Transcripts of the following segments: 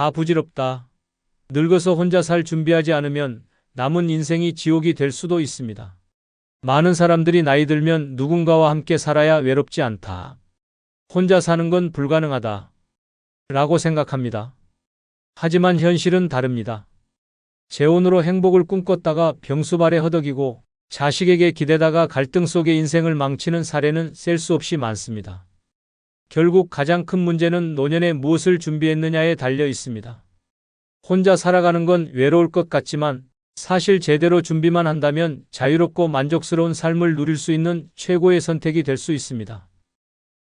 다 부질없다. 늙어서 혼자 살 준비하지 않으면 남은 인생이 지옥이 될 수도 있습니다. 많은 사람들이 나이 들면 누군가와 함께 살아야 외롭지 않다. 혼자 사는 건 불가능하다. 라고 생각합니다. 하지만 현실은 다릅니다. 재혼으로 행복을 꿈꿨다가 병수발에 허덕이고 자식에게 기대다가 갈등 속에 인생을 망치는 사례는 셀 수 없이 많습니다. 결국 가장 큰 문제는 노년에 무엇을 준비했느냐에 달려 있습니다. 혼자 살아가는 건 외로울 것 같지만 사실 제대로 준비만 한다면 자유롭고 만족스러운 삶을 누릴 수 있는 최고의 선택이 될 수 있습니다.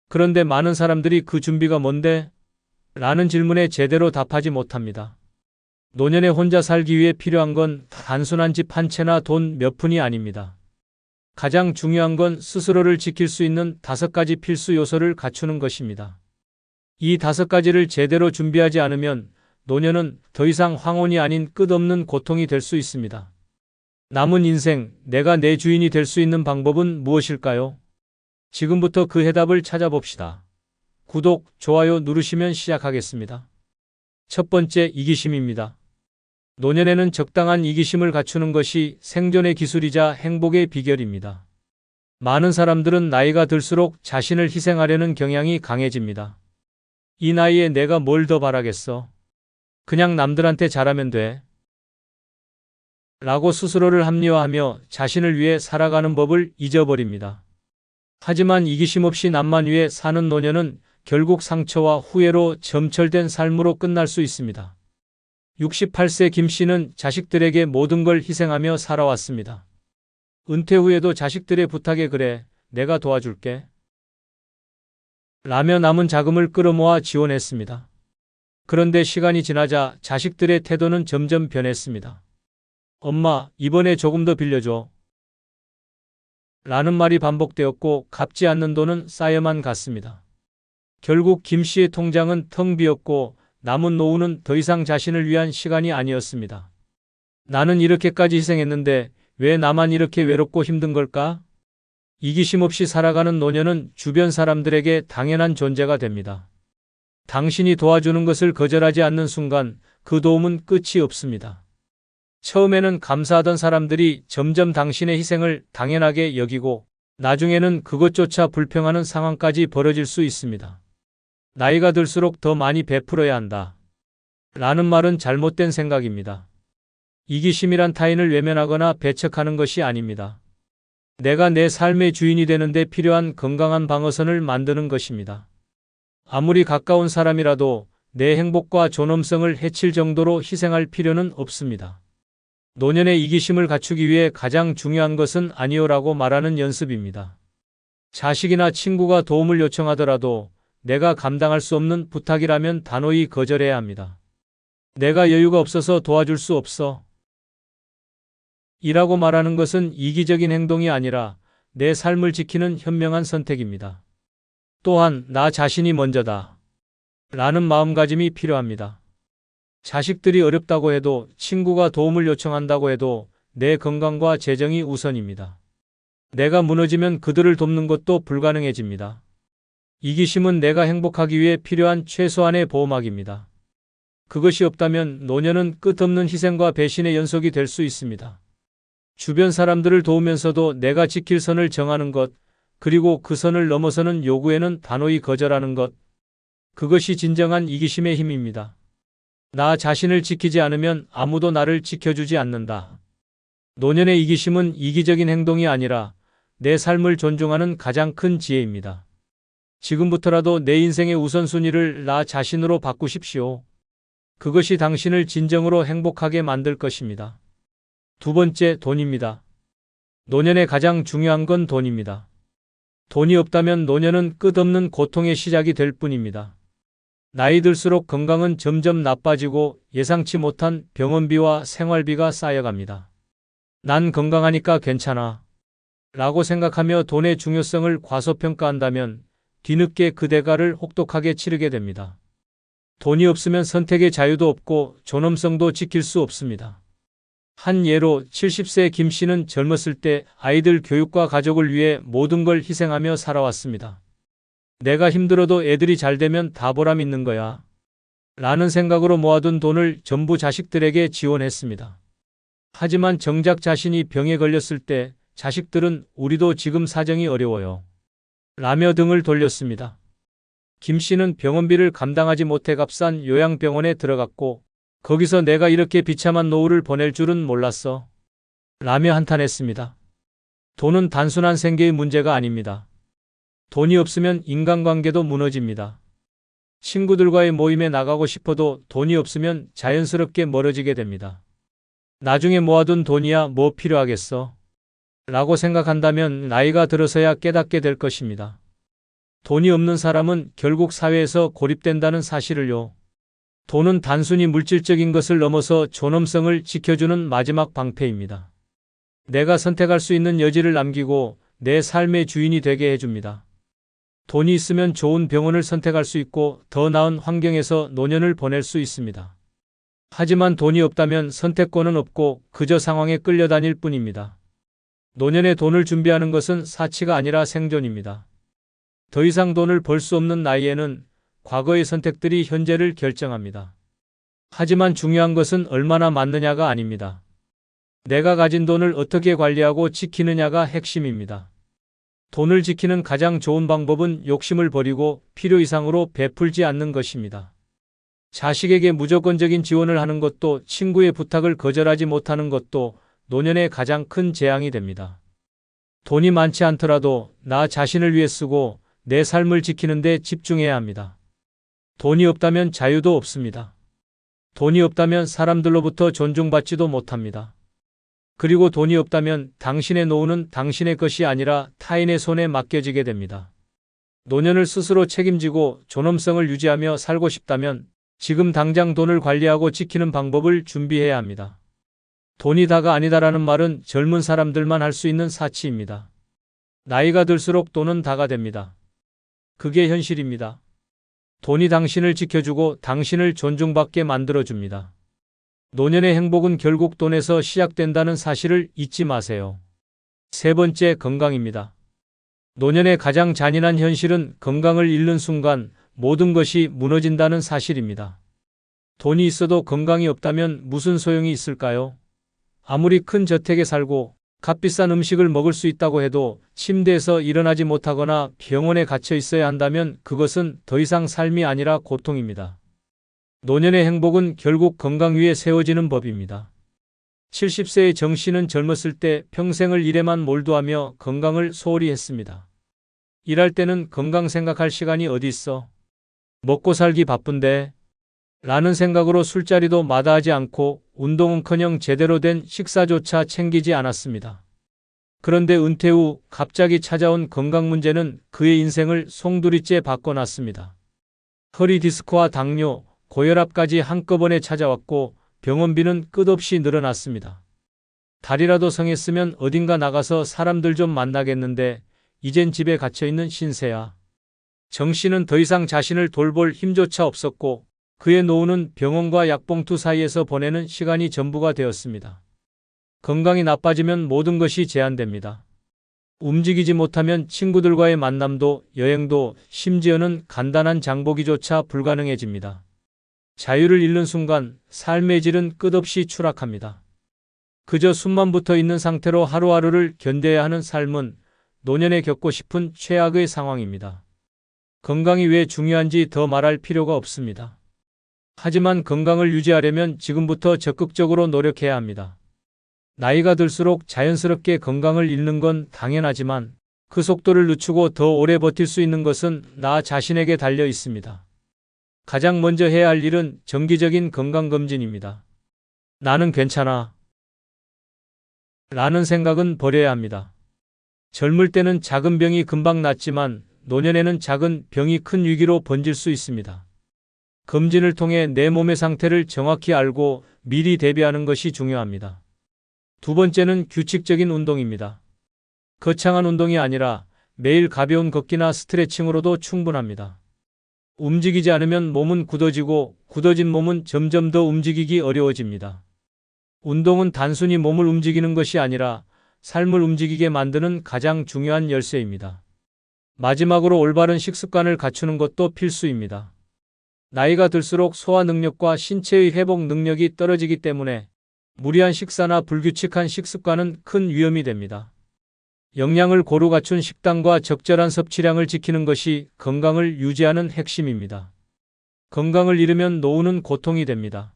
그런데 많은 사람들이 그 준비가 뭔데? 라는 질문에 제대로 답하지 못합니다. 노년에 혼자 살기 위해 필요한 건 단순한 집 한 채나 돈 몇 푼이 아닙니다. 가장 중요한 건 스스로를 지킬 수 있는 5가지 필수 요소를 갖추는 것입니다. 이 5가지를 제대로 준비하지 않으면 노년은 더 이상 황혼이 아닌 끝없는 고통이 될 수 있습니다. 남은 인생, 내가 내 주인이 될 수 있는 방법은 무엇일까요? 지금부터 그 해답을 찾아봅시다. 구독, 좋아요 누르시면 시작하겠습니다. 첫 번째, 이기심입니다. 노년에는 적당한 이기심을 갖추는 것이 생존의 기술이자 행복의 비결입니다. 많은 사람들은 나이가 들수록 자신을 희생하려는 경향이 강해집니다. 이 나이에 내가 뭘 더 바라겠어? 그냥 남들한테 잘하면 돼. 라고 스스로를 합리화하며 자신을 위해 살아가는 법을 잊어버립니다. 하지만 이기심 없이 남만 위해 사는 노년은 결국 상처와 후회로 점철된 삶으로 끝날 수 있습니다. 68세 김 씨는 자식들에게 모든 걸 희생하며 살아왔습니다. 은퇴 후에도 자식들의 부탁에 그래, 내가 도와줄게. 라며 남은 자금을 끌어모아 지원했습니다. 그런데 시간이 지나자 자식들의 태도는 점점 변했습니다. 엄마, 이번에 조금 더 빌려줘. 라는 말이 반복되었고 갚지 않는 돈은 쌓여만 갔습니다. 결국 김 씨의 통장은 텅 비었고 남은 노후는 더 이상 자신을 위한 시간이 아니었습니다. 나는 이렇게까지 희생했는데 왜 나만 이렇게 외롭고 힘든 걸까? 이기심 없이 살아가는 노년은 주변 사람들에게 당연한 존재가 됩니다. 당신이 도와주는 것을 거절하지 않는 순간 그 도움은 끝이 없습니다. 처음에는 감사하던 사람들이 점점 당신의 희생을 당연하게 여기고 나중에는 그것조차 불평하는 상황까지 벌어질 수 있습니다. 나이가 들수록 더 많이 베풀어야 한다. 라는 말은 잘못된 생각입니다. 이기심이란 타인을 외면하거나 배척하는 것이 아닙니다. 내가 내 삶의 주인이 되는데 필요한 건강한 방어선을 만드는 것입니다. 아무리 가까운 사람이라도 내 행복과 존엄성을 해칠 정도로 희생할 필요는 없습니다. 노년의 이기심을 갖추기 위해 가장 중요한 것은 아니요라고 말하는 연습입니다. 자식이나 친구가 도움을 요청하더라도 내가 감당할 수 없는 부탁이라면 단호히 거절해야 합니다. 내가 여유가 없어서 도와줄 수 없어. 이라고 말하는 것은 이기적인 행동이 아니라 내 삶을 지키는 현명한 선택입니다. 또한 나 자신이 먼저다. 라는 마음가짐이 필요합니다. 자식들이 어렵다고 해도 친구가 도움을 요청한다고 해도 내 건강과 재정이 우선입니다. 내가 무너지면 그들을 돕는 것도 불가능해집니다. 이기심은 내가 행복하기 위해 필요한 최소한의 보호막입니다. 그것이 없다면 노년은 끝없는 희생과 배신의 연속이 될 수 있습니다. 주변 사람들을 도우면서도 내가 지킬 선을 정하는 것, 그리고 그 선을 넘어서는 요구에는 단호히 거절하는 것, 그것이 진정한 이기심의 힘입니다. 나 자신을 지키지 않으면 아무도 나를 지켜주지 않는다. 노년의 이기심은 이기적인 행동이 아니라 내 삶을 존중하는 가장 큰 지혜입니다. 지금부터라도 내 인생의 우선순위를 나 자신으로 바꾸십시오. 그것이 당신을 진정으로 행복하게 만들 것입니다. 두 번째, 돈입니다. 노년에 가장 중요한 건 돈입니다. 돈이 없다면 노년은 끝없는 고통의 시작이 될 뿐입니다. 나이 들수록 건강은 점점 나빠지고 예상치 못한 병원비와 생활비가 쌓여갑니다. 난 건강하니까 괜찮아. 라고 생각하며 돈의 중요성을 과소평가한다면 뒤늦게 그 대가를 혹독하게 치르게 됩니다. 돈이 없으면 선택의 자유도 없고 존엄성도 지킬 수 없습니다. 한 예로 70세 김 씨는 젊었을 때 아이들 교육과 가족을 위해 모든 걸 희생하며 살아왔습니다. 내가 힘들어도 애들이 잘 되면 다 보람 있는 거야. 라는 생각으로 모아둔 돈을 전부 자식들에게 지원했습니다. 하지만 정작 자신이 병에 걸렸을 때 자식들은 우리도 지금 사정이 어려워요. 라며 등을 돌렸습니다. 김 씨는 병원비를 감당하지 못해 값싼 요양병원에 들어갔고 거기서 내가 이렇게 비참한 노후를 보낼 줄은 몰랐어. 라며 한탄했습니다. 돈은 단순한 생계의 문제가 아닙니다. 돈이 없으면 인간관계도 무너집니다. 친구들과의 모임에 나가고 싶어도 돈이 없으면 자연스럽게 멀어지게 됩니다. 나중에 모아둔 돈이야 뭐 필요하겠어? 라고 생각한다면 나이가 들어서야 깨닫게 될 것입니다. 돈이 없는 사람은 결국 사회에서 고립된다는 사실을요. 돈은 단순히 물질적인 것을 넘어서 존엄성을 지켜주는 마지막 방패입니다. 내가 선택할 수 있는 여지를 남기고 내 삶의 주인이 되게 해줍니다. 돈이 있으면 좋은 병원을 선택할 수 있고 더 나은 환경에서 노년을 보낼 수 있습니다. 하지만 돈이 없다면 선택권은 없고 그저 상황에 끌려다닐 뿐입니다. 노년에 돈을 준비하는 것은 사치가 아니라 생존입니다. 더 이상 돈을 벌 수 없는 나이에는 과거의 선택들이 현재를 결정합니다. 하지만 중요한 것은 얼마나 많느냐가 아닙니다. 내가 가진 돈을 어떻게 관리하고 지키느냐가 핵심입니다. 돈을 지키는 가장 좋은 방법은 욕심을 버리고 필요 이상으로 베풀지 않는 것입니다. 자식에게 무조건적인 지원을 하는 것도 친구의 부탁을 거절하지 못하는 것도 노년의 가장 큰 재앙이 됩니다. 돈이 많지 않더라도 나 자신을 위해 쓰고 내 삶을 지키는 데 집중해야 합니다. 돈이 없다면 자유도 없습니다. 돈이 없다면 사람들로부터 존중받지도 못합니다. 그리고 돈이 없다면 당신의 노후는 당신의 것이 아니라 타인의 손에 맡겨지게 됩니다. 노년을 스스로 책임지고 존엄성을 유지하며 살고 싶다면 지금 당장 돈을 관리하고 지키는 방법을 준비해야 합니다. 돈이 다가 아니다라는 말은 젊은 사람들만 할 수 있는 사치입니다. 나이가 들수록 돈은 다가 됩니다. 그게 현실입니다. 돈이 당신을 지켜주고 당신을 존중받게 만들어줍니다. 노년의 행복은 결국 돈에서 시작된다는 사실을 잊지 마세요. 세 번째, 건강입니다. 노년의 가장 잔인한 현실은 건강을 잃는 순간 모든 것이 무너진다는 사실입니다. 돈이 있어도 건강이 없다면 무슨 소용이 있을까요? 아무리 큰 저택에 살고 값비싼 음식을 먹을 수 있다고 해도 침대에서 일어나지 못하거나 병원에 갇혀 있어야 한다면 그것은 더 이상 삶이 아니라 고통입니다. 노년의 행복은 결국 건강 위에 세워지는 법입니다. 70세의 정 씨는 젊었을 때 평생을 일에만 몰두하며 건강을 소홀히 했습니다. 일할 때는 건강 생각할 시간이 어디 있어? 먹고 살기 바쁜데? 라는 생각으로 술자리도 마다하지 않고 운동은커녕 제대로 된 식사조차 챙기지 않았습니다. 그런데 은퇴 후 갑자기 찾아온 건강 문제는 그의 인생을 송두리째 바꿔놨습니다. 허리 디스크와 당뇨, 고혈압까지 한꺼번에 찾아왔고 병원비는 끝없이 늘어났습니다. 달이라도 성했으면 어딘가 나가서 사람들 좀 만나겠는데 이젠 집에 갇혀있는 신세야. 정 씨는 더 이상 자신을 돌볼 힘조차 없었고 그의 노후는 병원과 약봉투 사이에서 보내는 시간이 전부가 되었습니다. 건강이 나빠지면 모든 것이 제한됩니다. 움직이지 못하면 친구들과의 만남도 여행도 심지어는 간단한 장보기조차 불가능해집니다. 자유를 잃는 순간 삶의 질은 끝없이 추락합니다. 그저 숨만 붙어 있는 상태로 하루하루를 견뎌야 하는 삶은 노년에 겪고 싶은 최악의 상황입니다. 건강이 왜 중요한지 더 말할 필요가 없습니다. 하지만 건강을 유지하려면 지금부터 적극적으로 노력해야 합니다. 나이가 들수록 자연스럽게 건강을 잃는 건 당연하지만 그 속도를 늦추고 더 오래 버틸 수 있는 것은 나 자신에게 달려 있습니다. 가장 먼저 해야 할 일은 정기적인 건강검진입니다. 나는 괜찮아. 라는 생각은 버려야 합니다. 젊을 때는 작은 병이 금방 낫지만 노년에는 작은 병이 큰 위기로 번질 수 있습니다. 검진을 통해 내 몸의 상태를 정확히 알고 미리 대비하는 것이 중요합니다. 두 번째는 규칙적인 운동입니다. 거창한 운동이 아니라 매일 가벼운 걷기나 스트레칭으로도 충분합니다. 움직이지 않으면 몸은 굳어지고 굳어진 몸은 점점 더 움직이기 어려워집니다. 운동은 단순히 몸을 움직이는 것이 아니라 삶을 움직이게 만드는 가장 중요한 열쇠입니다. 마지막으로 올바른 식습관을 갖추는 것도 필수입니다. 나이가 들수록 소화 능력과 신체의 회복 능력이 떨어지기 때문에 무리한 식사나 불규칙한 식습관은 큰 위험이 됩니다. 영양을 고루 갖춘 식단과 적절한 섭취량을 지키는 것이 건강을 유지하는 핵심입니다. 건강을 잃으면 노후는 고통이 됩니다.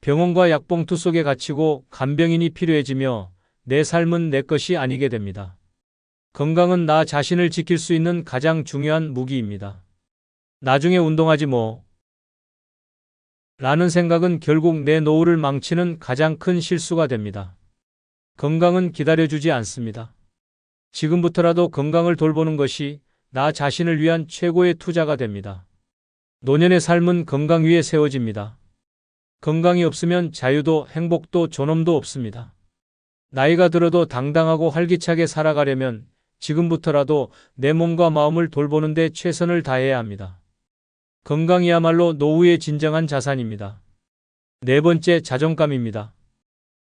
병원과 약봉투 속에 갇히고 간병인이 필요해지며 내 삶은 내 것이 아니게 됩니다. 건강은 나 자신을 지킬 수 있는 가장 중요한 무기입니다. 나중에 운동하지 뭐. 라는 생각은 결국 내 노후를 망치는 가장 큰 실수가 됩니다. 건강은 기다려주지 않습니다. 지금부터라도 건강을 돌보는 것이 나 자신을 위한 최고의 투자가 됩니다. 노년의 삶은 건강 위에 세워집니다. 건강이 없으면 자유도 행복도 존엄도 없습니다. 나이가 들어도 당당하고 활기차게 살아가려면 지금부터라도 내 몸과 마음을 돌보는 데 최선을 다해야 합니다. 건강이야말로 노후의 진정한 자산입니다. 네 번째, 자존감입니다.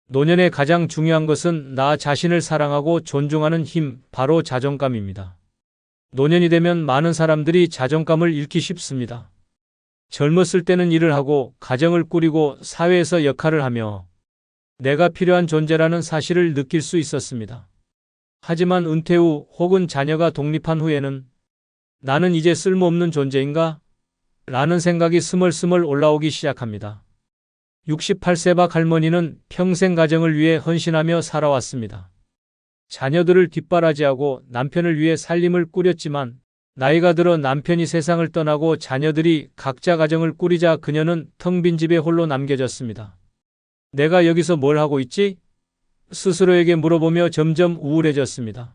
노년의 가장 중요한 것은 나 자신을 사랑하고 존중하는 힘, 바로 자존감입니다. 노년이 되면 많은 사람들이 자존감을 잃기 쉽습니다. 젊었을 때는 일을 하고 가정을 꾸리고 사회에서 역할을 하며 내가 필요한 존재라는 사실을 느낄 수 있었습니다. 하지만 은퇴 후 혹은 자녀가 독립한 후에는 나는 이제 쓸모없는 존재인가? 라는 생각이 스멀스멀 올라오기 시작합니다. 68세 박 할머니는 평생 가정을 위해 헌신하며 살아왔습니다. 자녀들을 뒷바라지하고 남편을 위해 살림을 꾸렸지만 나이가 들어 남편이 세상을 떠나고 자녀들이 각자 가정을 꾸리자 그녀는 텅 빈 집에 홀로 남겨졌습니다. 내가 여기서 뭘 하고 있지? 스스로에게 물어보며 점점 우울해졌습니다.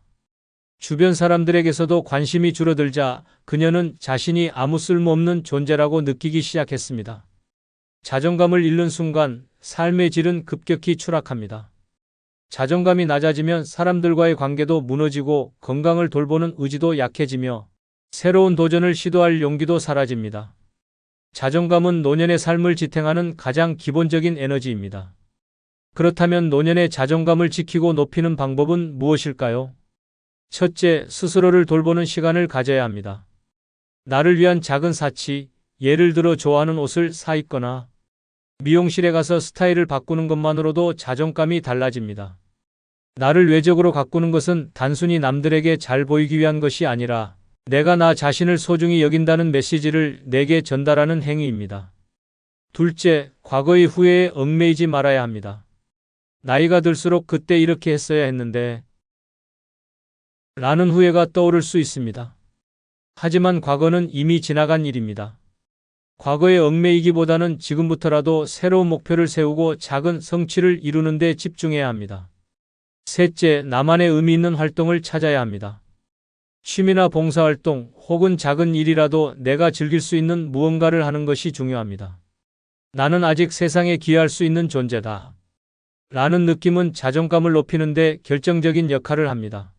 주변 사람들에게서도 관심이 줄어들자 그녀는 자신이 아무 쓸모없는 존재라고 느끼기 시작했습니다. 자존감을 잃는 순간 삶의 질은 급격히 추락합니다. 자존감이 낮아지면 사람들과의 관계도 무너지고 건강을 돌보는 의지도 약해지며 새로운 도전을 시도할 용기도 사라집니다. 자존감은 노년의 삶을 지탱하는 가장 기본적인 에너지입니다. 그렇다면 노년의 자존감을 지키고 높이는 방법은 무엇일까요? 첫째, 스스로를 돌보는 시간을 가져야 합니다. 나를 위한 작은 사치, 예를 들어 좋아하는 옷을 사 입거나 미용실에 가서 스타일을 바꾸는 것만으로도 자존감이 달라집니다. 나를 외적으로 가꾸는 것은 단순히 남들에게 잘 보이기 위한 것이 아니라 내가 나 자신을 소중히 여긴다는 메시지를 내게 전달하는 행위입니다. 둘째, 과거의 후회에 얽매이지 말아야 합니다. 나이가 들수록 그때 이렇게 했어야 했는데 라는 후회가 떠오를 수 있습니다. 하지만 과거는 이미 지나간 일입니다. 과거에 얽매이기보다는 지금부터라도 새로운 목표를 세우고 작은 성취를 이루는 데 집중해야 합니다. 셋째, 나만의 의미 있는 활동을 찾아야 합니다. 취미나 봉사활동 혹은 작은 일이라도 내가 즐길 수 있는 무언가를 하는 것이 중요합니다. 나는 아직 세상에 기여할 수 있는 존재다. 라는 느낌은 자존감을 높이는 데 결정적인 역할을 합니다.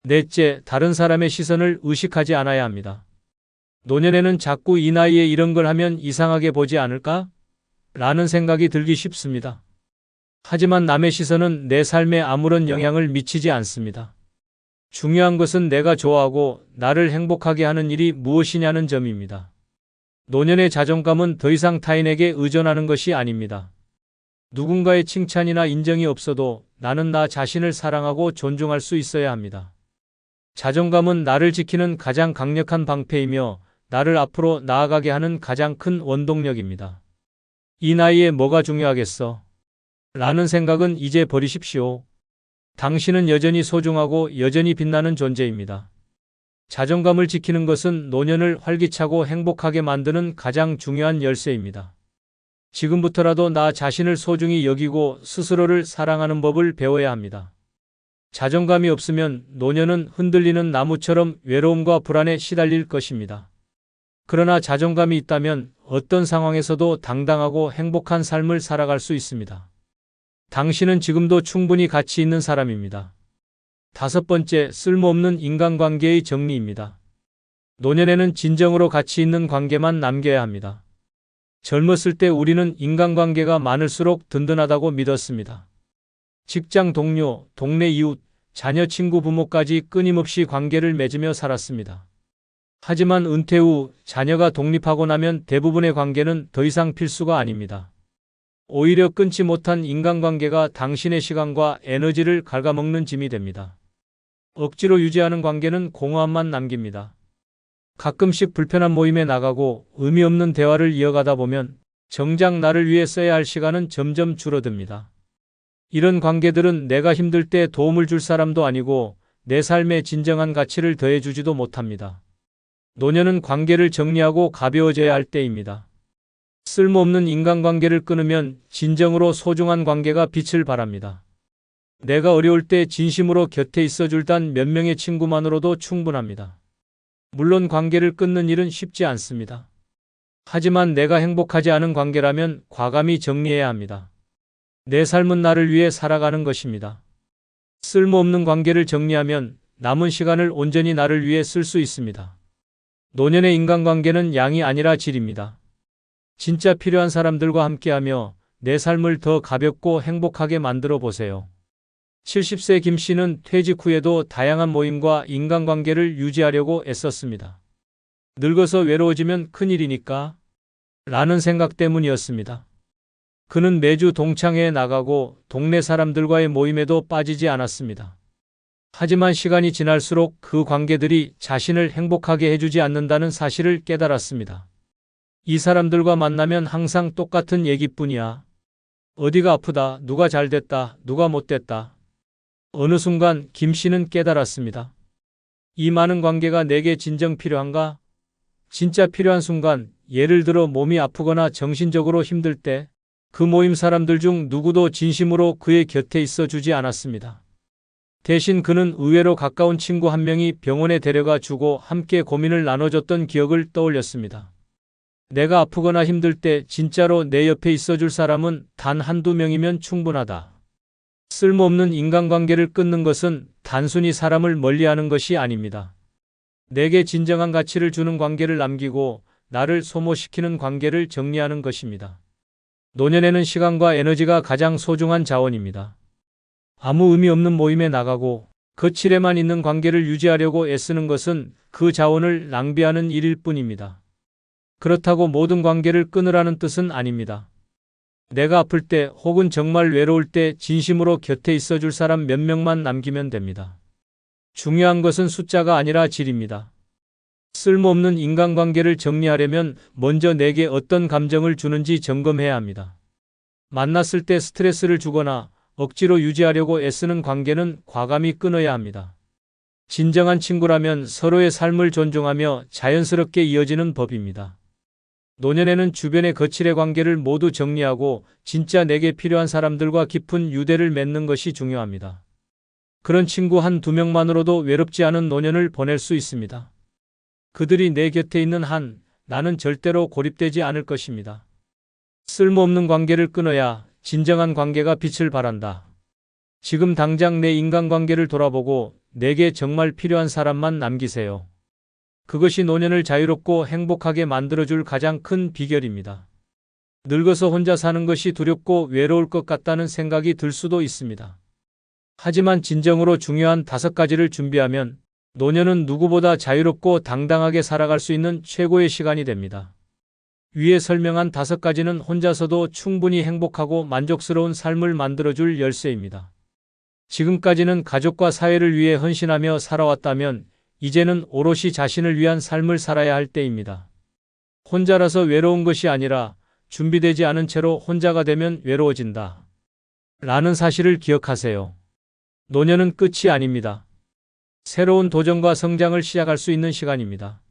넷째, 다른 사람의 시선을 의식하지 않아야 합니다. 노년에는 자꾸 이 나이에 이런 걸 하면 이상하게 보지 않을까? 라는 생각이 들기 쉽습니다. 하지만 남의 시선은 내 삶에 아무런 영향을 미치지 않습니다. 중요한 것은 내가 좋아하고 나를 행복하게 하는 일이 무엇이냐는 점입니다. 노년의 자존감은 더 이상 타인에게 의존하는 것이 아닙니다. 누군가의 칭찬이나 인정이 없어도 나는 나 자신을 사랑하고 존중할 수 있어야 합니다. 자존감은 나를 지키는 가장 강력한 방패이며 나를 앞으로 나아가게 하는 가장 큰 원동력입니다. 이 나이에 뭐가 중요하겠어? 라는 생각은 이제 버리십시오. 당신은 여전히 소중하고 여전히 빛나는 존재입니다. 자존감을 지키는 것은 노년을 활기차고 행복하게 만드는 가장 중요한 열쇠입니다. 지금부터라도 나 자신을 소중히 여기고 스스로를 사랑하는 법을 배워야 합니다. 자존감이 없으면 노년은 흔들리는 나무처럼 외로움과 불안에 시달릴 것입니다. 그러나 자존감이 있다면 어떤 상황에서도 당당하고 행복한 삶을 살아갈 수 있습니다. 당신은 지금도 충분히 가치 있는 사람입니다. 다섯 번째, 쓸모없는 인간관계의 정리입니다. 노년에는 진정으로 가치 있는 관계만 남겨야 합니다. 젊었을 때 우리는 인간관계가 많을수록 든든하다고 믿었습니다. 직장 동료, 동네 이웃, 자녀, 친구, 부모까지 끊임없이 관계를 맺으며 살았습니다. 하지만 은퇴 후 자녀가 독립하고 나면 대부분의 관계는 더 이상 필수가 아닙니다. 오히려 끊지 못한 인간관계가 당신의 시간과 에너지를 갉아먹는 짐이 됩니다. 억지로 유지하는 관계는 공허함만 남깁니다. 가끔씩 불편한 모임에 나가고 의미 없는 대화를 이어가다 보면 정작 나를 위해 써야 할 시간은 점점 줄어듭니다. 이런 관계들은 내가 힘들 때 도움을 줄 사람도 아니고 내 삶에 진정한 가치를 더해주지도 못합니다. 노년은 관계를 정리하고 가벼워져야 할 때입니다. 쓸모없는 인간관계를 끊으면 진정으로 소중한 관계가 빛을 발합니다. 내가 어려울 때 진심으로 곁에 있어줄 단 몇 명의 친구만으로도 충분합니다. 물론 관계를 끊는 일은 쉽지 않습니다. 하지만 내가 행복하지 않은 관계라면 과감히 정리해야 합니다. 내 삶은 나를 위해 살아가는 것입니다. 쓸모없는 관계를 정리하면 남은 시간을 온전히 나를 위해 쓸 수 있습니다. 노년의 인간관계는 양이 아니라 질입니다. 진짜 필요한 사람들과 함께하며 내 삶을 더 가볍고 행복하게 만들어 보세요. 70세 김 씨는 퇴직 후에도 다양한 모임과 인간관계를 유지하려고 애썼습니다. 늙어서 외로워지면 큰일이니까 라는 생각 때문이었습니다. 그는 매주 동창회에 나가고 동네 사람들과의 모임에도 빠지지 않았습니다. 하지만 시간이 지날수록 그 관계들이 자신을 행복하게 해주지 않는다는 사실을 깨달았습니다. 이 사람들과 만나면 항상 똑같은 얘기뿐이야. 어디가 아프다, 누가 잘됐다, 누가 못됐다. 어느 순간 김 씨는 깨달았습니다. 이 많은 관계가 내게 진정 필요한가? 진짜 필요한 순간, 예를 들어 몸이 아프거나 정신적으로 힘들 때, 그 모임 사람들 중 누구도 진심으로 그의 곁에 있어 주지 않았습니다. 대신 그는 의외로 가까운 친구 한 명이 병원에 데려가 주고 함께 고민을 나눠줬던 기억을 떠올렸습니다. 내가 아프거나 힘들 때 진짜로 내 옆에 있어줄 사람은 단 한두 명이면 충분하다. 쓸모없는 인간관계를 끊는 것은 단순히 사람을 멀리하는 것이 아닙니다. 내게 진정한 가치를 주는 관계를 남기고 나를 소모시키는 관계를 정리하는 것입니다. 노년에는 시간과 에너지가 가장 소중한 자원입니다. 아무 의미 없는 모임에 나가고 거칠에만 있는 관계를 유지하려고 애쓰는 것은 그 자원을 낭비하는 일일 뿐입니다. 그렇다고 모든 관계를 끊으라는 뜻은 아닙니다. 내가 아플 때 혹은 정말 외로울 때 진심으로 곁에 있어줄 사람 몇 명만 남기면 됩니다. 중요한 것은 숫자가 아니라 질입니다. 쓸모없는 인간관계를 정리하려면 먼저 내게 어떤 감정을 주는지 점검해야 합니다. 만났을 때 스트레스를 주거나 억지로 유지하려고 애쓰는 관계는 과감히 끊어야 합니다. 진정한 친구라면 서로의 삶을 존중하며 자연스럽게 이어지는 법입니다. 노년에는 주변의 거칠의 관계를 모두 정리하고 진짜 내게 필요한 사람들과 깊은 유대를 맺는 것이 중요합니다. 그런 친구 한두 명만으로도 외롭지 않은 노년을 보낼 수 있습니다. 그들이 내 곁에 있는 한 나는 절대로 고립되지 않을 것입니다. 쓸모없는 관계를 끊어야 진정한 관계가 빛을 발한다. 지금 당장 내 인간관계를 돌아보고 내게 정말 필요한 사람만 남기세요. 그것이 노년을 자유롭고 행복하게 만들어줄 가장 큰 비결입니다. 늙어서 혼자 사는 것이 두렵고 외로울 것 같다는 생각이 들 수도 있습니다. 하지만 진정으로 중요한 5가지를 준비하면 노년은 누구보다 자유롭고 당당하게 살아갈 수 있는 최고의 시간이 됩니다. 위에 설명한 5가지는 혼자서도 충분히 행복하고 만족스러운 삶을 만들어줄 열쇠입니다. 지금까지는 가족과 사회를 위해 헌신하며 살아왔다면 이제는 오롯이 자신을 위한 삶을 살아야 할 때입니다. 혼자라서 외로운 것이 아니라 준비되지 않은 채로 혼자가 되면 외로워진다. 라는 사실을 기억하세요. 노년은 끝이 아닙니다. 새로운 도전과 성장을 시작할 수 있는 시간입니다.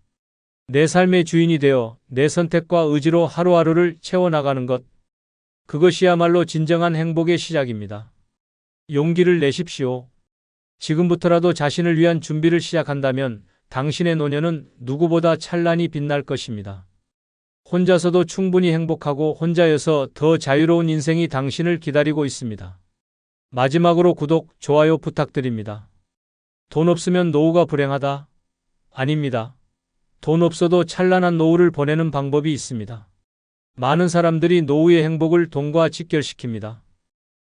내 삶의 주인이 되어 내 선택과 의지로 하루하루를 채워나가는 것. 그것이야말로 진정한 행복의 시작입니다. 용기를 내십시오. 지금부터라도 자신을 위한 준비를 시작한다면 당신의 노년은 누구보다 찬란히 빛날 것입니다. 혼자서도 충분히 행복하고 혼자여서 더 자유로운 인생이 당신을 기다리고 있습니다. 마지막으로 구독, 좋아요 부탁드립니다. 돈 없으면 노후가 불행하다? 아닙니다. 돈 없어도 찬란한 노후를 보내는 방법이 있습니다. 많은 사람들이 노후의 행복을 돈과 직결시킵니다.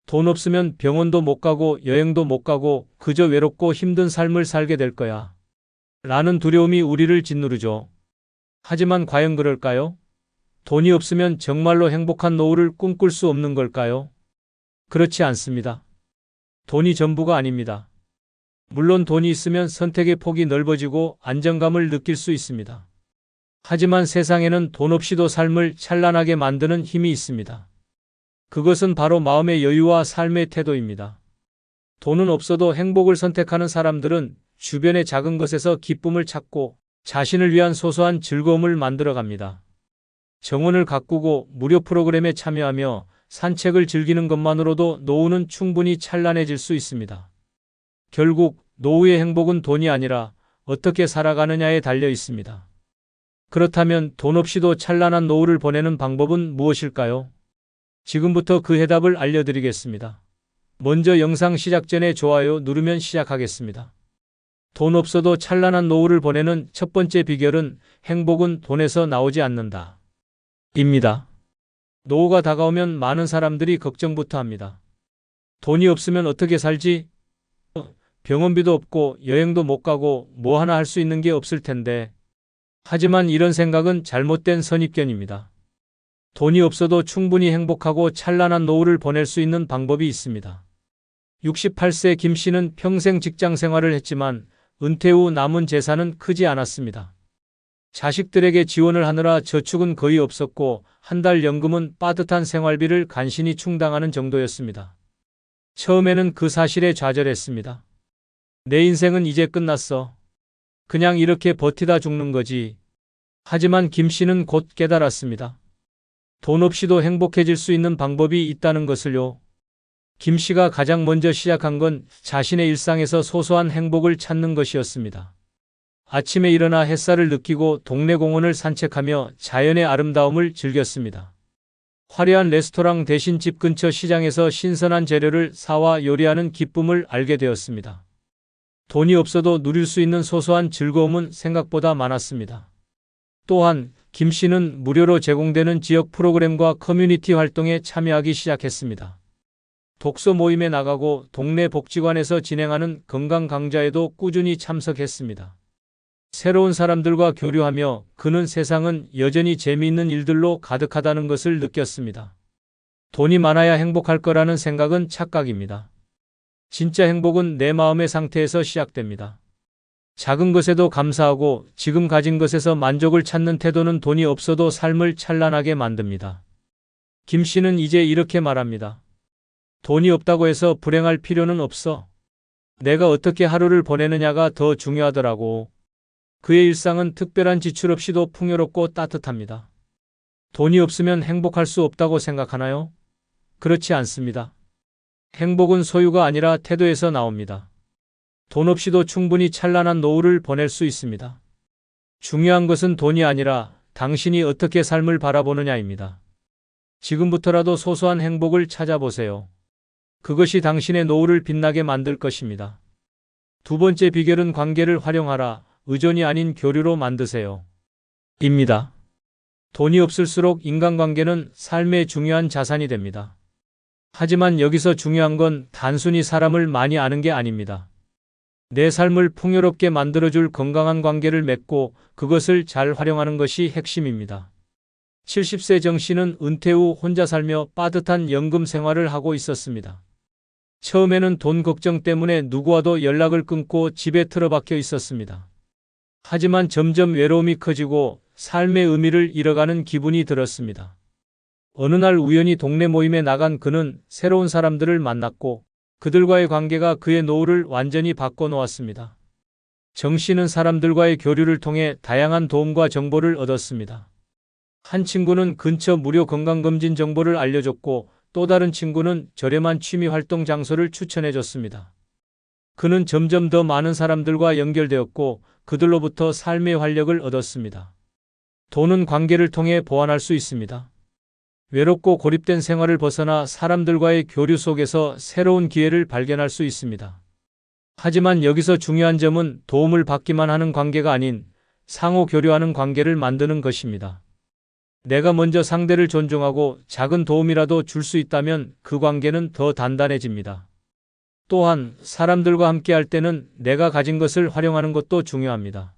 돈 없으면 병원도 못 가고 여행도 못 가고 그저 외롭고 힘든 삶을 살게 될 거야. 라는 두려움이 우리를 짓누르죠. 하지만 과연 그럴까요? 돈이 없으면 정말로 행복한 노후를 꿈꿀 수 없는 걸까요? 그렇지 않습니다. 돈이 전부가 아닙니다. 물론 돈이 있으면 선택의 폭이 넓어지고 안정감을 느낄 수 있습니다. 하지만 세상에는 돈 없이도 삶을 찬란하게 만드는 힘이 있습니다. 그것은 바로 마음의 여유와 삶의 태도입니다. 돈은 없어도 행복을 선택하는 사람들은 주변의 작은 것에서 기쁨을 찾고 자신을 위한 소소한 즐거움을 만들어 갑니다. 정원을 가꾸고 무료 프로그램에 참여하며 산책을 즐기는 것만으로도 노후는 충분히 찬란해질 수 있습니다. 결국 노후의 행복은 돈이 아니라 어떻게 살아가느냐에 달려 있습니다. 그렇다면 돈 없이도 찬란한 노후를 보내는 방법은 무엇일까요? 지금부터 그 해답을 알려드리겠습니다. 먼저 영상 시작 전에 좋아요 누르면 시작하겠습니다. 돈 없어도 찬란한 노후를 보내는 첫 번째 비결은 행복은 돈에서 나오지 않는다. 입니다. 노후가 다가오면 많은 사람들이 걱정부터 합니다. 돈이 없으면 어떻게 살지? 병원비도 없고 여행도 못 가고 뭐 하나 할 수 있는 게 없을 텐데. 하지만 이런 생각은 잘못된 선입견입니다. 돈이 없어도 충분히 행복하고 찬란한 노후를 보낼 수 있는 방법이 있습니다. 68세 김 씨는 평생 직장 생활을 했지만 은퇴 후 남은 재산은 크지 않았습니다. 자식들에게 지원을 하느라 저축은 거의 없었고 한 달 연금은 빠듯한 생활비를 간신히 충당하는 정도였습니다. 처음에는 그 사실에 좌절했습니다. 내 인생은 이제 끝났어. 그냥 이렇게 버티다 죽는 거지. 하지만 김 씨는 곧 깨달았습니다. 돈 없이도 행복해질 수 있는 방법이 있다는 것을요. 김 씨가 가장 먼저 시작한 건 자신의 일상에서 소소한 행복을 찾는 것이었습니다. 아침에 일어나 햇살을 느끼고 동네 공원을 산책하며 자연의 아름다움을 즐겼습니다. 화려한 레스토랑 대신 집 근처 시장에서 신선한 재료를 사와 요리하는 기쁨을 알게 되었습니다. 돈이 없어도 누릴 수 있는 소소한 즐거움은 생각보다 많았습니다. 또한 김 씨는 무료로 제공되는 지역 프로그램과 커뮤니티 활동에 참여하기 시작했습니다. 독서 모임에 나가고 동네 복지관에서 진행하는 건강 강좌에도 꾸준히 참석했습니다. 새로운 사람들과 교류하며 그는 세상은 여전히 재미있는 일들로 가득하다는 것을 느꼈습니다. 돈이 많아야 행복할 거라는 생각은 착각입니다. 진짜 행복은 내 마음의 상태에서 시작됩니다. 작은 것에도 감사하고 지금 가진 것에서 만족을 찾는 태도는 돈이 없어도 삶을 찬란하게 만듭니다. 김 씨는 이제 이렇게 말합니다. 돈이 없다고 해서 불행할 필요는 없어. 내가 어떻게 하루를 보내느냐가 더 중요하더라고. 그의 일상은 특별한 지출 없이도 풍요롭고 따뜻합니다. 돈이 없으면 행복할 수 없다고 생각하나요? 그렇지 않습니다. 행복은 소유가 아니라 태도에서 나옵니다. 돈 없이도 충분히 찬란한 노후를 보낼 수 있습니다. 중요한 것은 돈이 아니라 당신이 어떻게 삶을 바라보느냐입니다. 지금부터라도 소소한 행복을 찾아보세요. 그것이 당신의 노후를 빛나게 만들 것입니다. 두 번째 비결은 관계를 활용하라. 의존이 아닌 교류로 만드세요. 입니다. 돈이 없을수록 인간관계는 삶의 중요한 자산이 됩니다. 하지만 여기서 중요한 건 단순히 사람을 많이 아는 게 아닙니다. 내 삶을 풍요롭게 만들어줄 건강한 관계를 맺고 그것을 잘 활용하는 것이 핵심입니다. 70세 정 씨는 은퇴 후 혼자 살며 빠듯한 연금 생활을 하고 있었습니다. 처음에는 돈 걱정 때문에 누구와도 연락을 끊고 집에 틀어박혀 있었습니다. 하지만 점점 외로움이 커지고 삶의 의미를 잃어가는 기분이 들었습니다. 어느 날 우연히 동네 모임에 나간 그는 새로운 사람들을 만났고 그들과의 관계가 그의 노후를 완전히 바꿔놓았습니다. 정 씨는 사람들과의 교류를 통해 다양한 도움과 정보를 얻었습니다. 한 친구는 근처 무료 건강검진 정보를 알려줬고 또 다른 친구는 저렴한 취미활동 장소를 추천해줬습니다. 그는 점점 더 많은 사람들과 연결되었고 그들로부터 삶의 활력을 얻었습니다. 돈은 관계를 통해 보완할 수 있습니다. 외롭고 고립된 생활을 벗어나 사람들과의 교류 속에서 새로운 기회를 발견할 수 있습니다. 하지만 여기서 중요한 점은 도움을 받기만 하는 관계가 아닌 상호 교류하는 관계를 만드는 것입니다. 내가 먼저 상대를 존중하고 작은 도움이라도 줄 수 있다면 그 관계는 더 단단해집니다. 또한 사람들과 함께 할 때는 내가 가진 것을 활용하는 것도 중요합니다.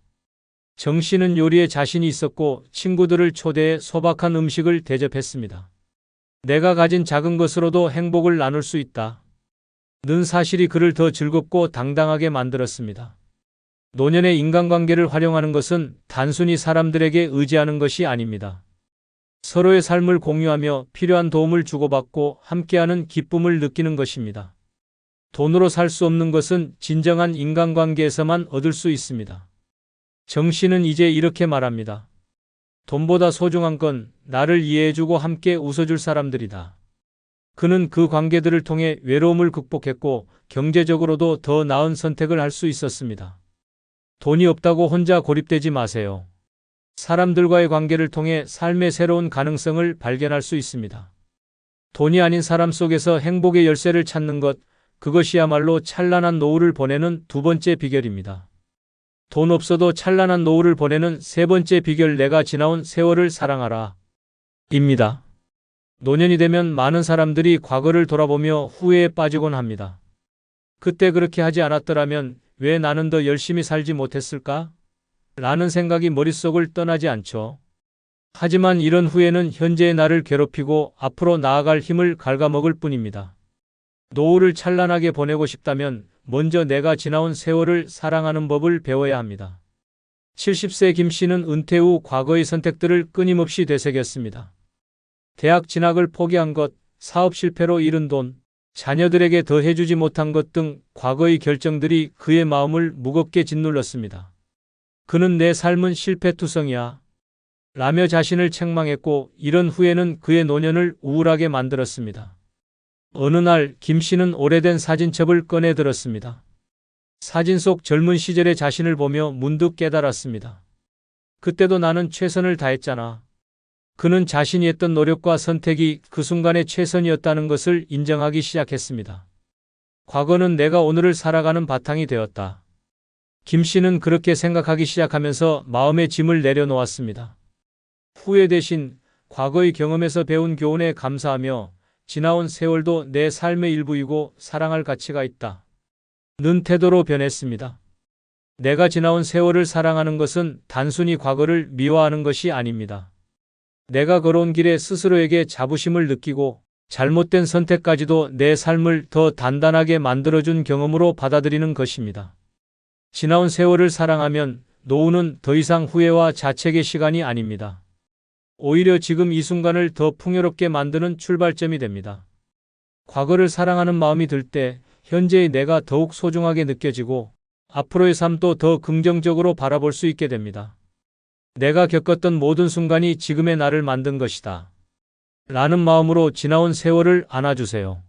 정 씨는 요리에 자신이 있었고 친구들을 초대해 소박한 음식을 대접했습니다. 내가 가진 작은 것으로도 행복을 나눌 수 있다. 는 사실이 그를 더 즐겁고 당당하게 만들었습니다. 노년의 인간관계를 활용하는 것은 단순히 사람들에게 의지하는 것이 아닙니다. 서로의 삶을 공유하며 필요한 도움을 주고받고 함께하는 기쁨을 느끼는 것입니다. 돈으로 살 수 없는 것은 진정한 인간관계에서만 얻을 수 있습니다. 정 씨는 이제 이렇게 말합니다. 돈보다 소중한 건 나를 이해해주고 함께 웃어줄 사람들이다. 그는 그 관계들을 통해 외로움을 극복했고 경제적으로도 더 나은 선택을 할 수 있었습니다. 돈이 없다고 혼자 고립되지 마세요. 사람들과의 관계를 통해 삶의 새로운 가능성을 발견할 수 있습니다. 돈이 아닌 사람 속에서 행복의 열쇠를 찾는 것, 그것이야말로 찬란한 노후를 보내는 두 번째 비결입니다. 돈 없어도 찬란한 노후를 보내는 세 번째 비결, 내가 지나온 세월을 사랑하라. 입니다. 노년이 되면 많은 사람들이 과거를 돌아보며 후회에 빠지곤 합니다. 그때 그렇게 하지 않았더라면 왜 나는 더 열심히 살지 못했을까? 라는 생각이 머릿속을 떠나지 않죠. 하지만 이런 후회는 현재의 나를 괴롭히고 앞으로 나아갈 힘을 갉아먹을 뿐입니다. 노후를 찬란하게 보내고 싶다면 먼저 내가 지나온 세월을 사랑하는 법을 배워야 합니다. 70세 김 씨는 은퇴 후 과거의 선택들을 끊임없이 되새겼습니다. 대학 진학을 포기한 것, 사업 실패로 잃은 돈, 자녀들에게 더 해주지 못한 것 등 과거의 결정들이 그의 마음을 무겁게 짓눌렀습니다. 그는 내 삶은 실패투성이야 라며 자신을 책망했고 이런 후회는 그의 노년을 우울하게 만들었습니다. 어느 날 김 씨는 오래된 사진첩을 꺼내 들었습니다. 사진 속 젊은 시절의 자신을 보며 문득 깨달았습니다. 그때도 나는 최선을 다했잖아. 그는 자신이 했던 노력과 선택이 그 순간의 최선이었다는 것을 인정하기 시작했습니다. 과거는 내가 오늘을 살아가는 바탕이 되었다. 김 씨는 그렇게 생각하기 시작하면서 마음의 짐을 내려놓았습니다. 후회 대신 과거의 경험에서 배운 교훈에 감사하며 지나온 세월도 내 삶의 일부이고 사랑할 가치가 있다. 는 태도로 변했습니다. 내가 지나온 세월을 사랑하는 것은 단순히 과거를 미워하는 것이 아닙니다. 내가 걸어온 길에 스스로에게 자부심을 느끼고 잘못된 선택까지도 내 삶을 더 단단하게 만들어준 경험으로 받아들이는 것입니다. 지나온 세월을 사랑하면 노후는 더 이상 후회와 자책의 시간이 아닙니다. 오히려 지금 이 순간을 더 풍요롭게 만드는 출발점이 됩니다. 과거를 사랑하는 마음이 들 때 현재의 내가 더욱 소중하게 느껴지고 앞으로의 삶도 더 긍정적으로 바라볼 수 있게 됩니다. 내가 겪었던 모든 순간이 지금의 나를 만든 것이다. 라는 마음으로 지나온 세월을 안아주세요.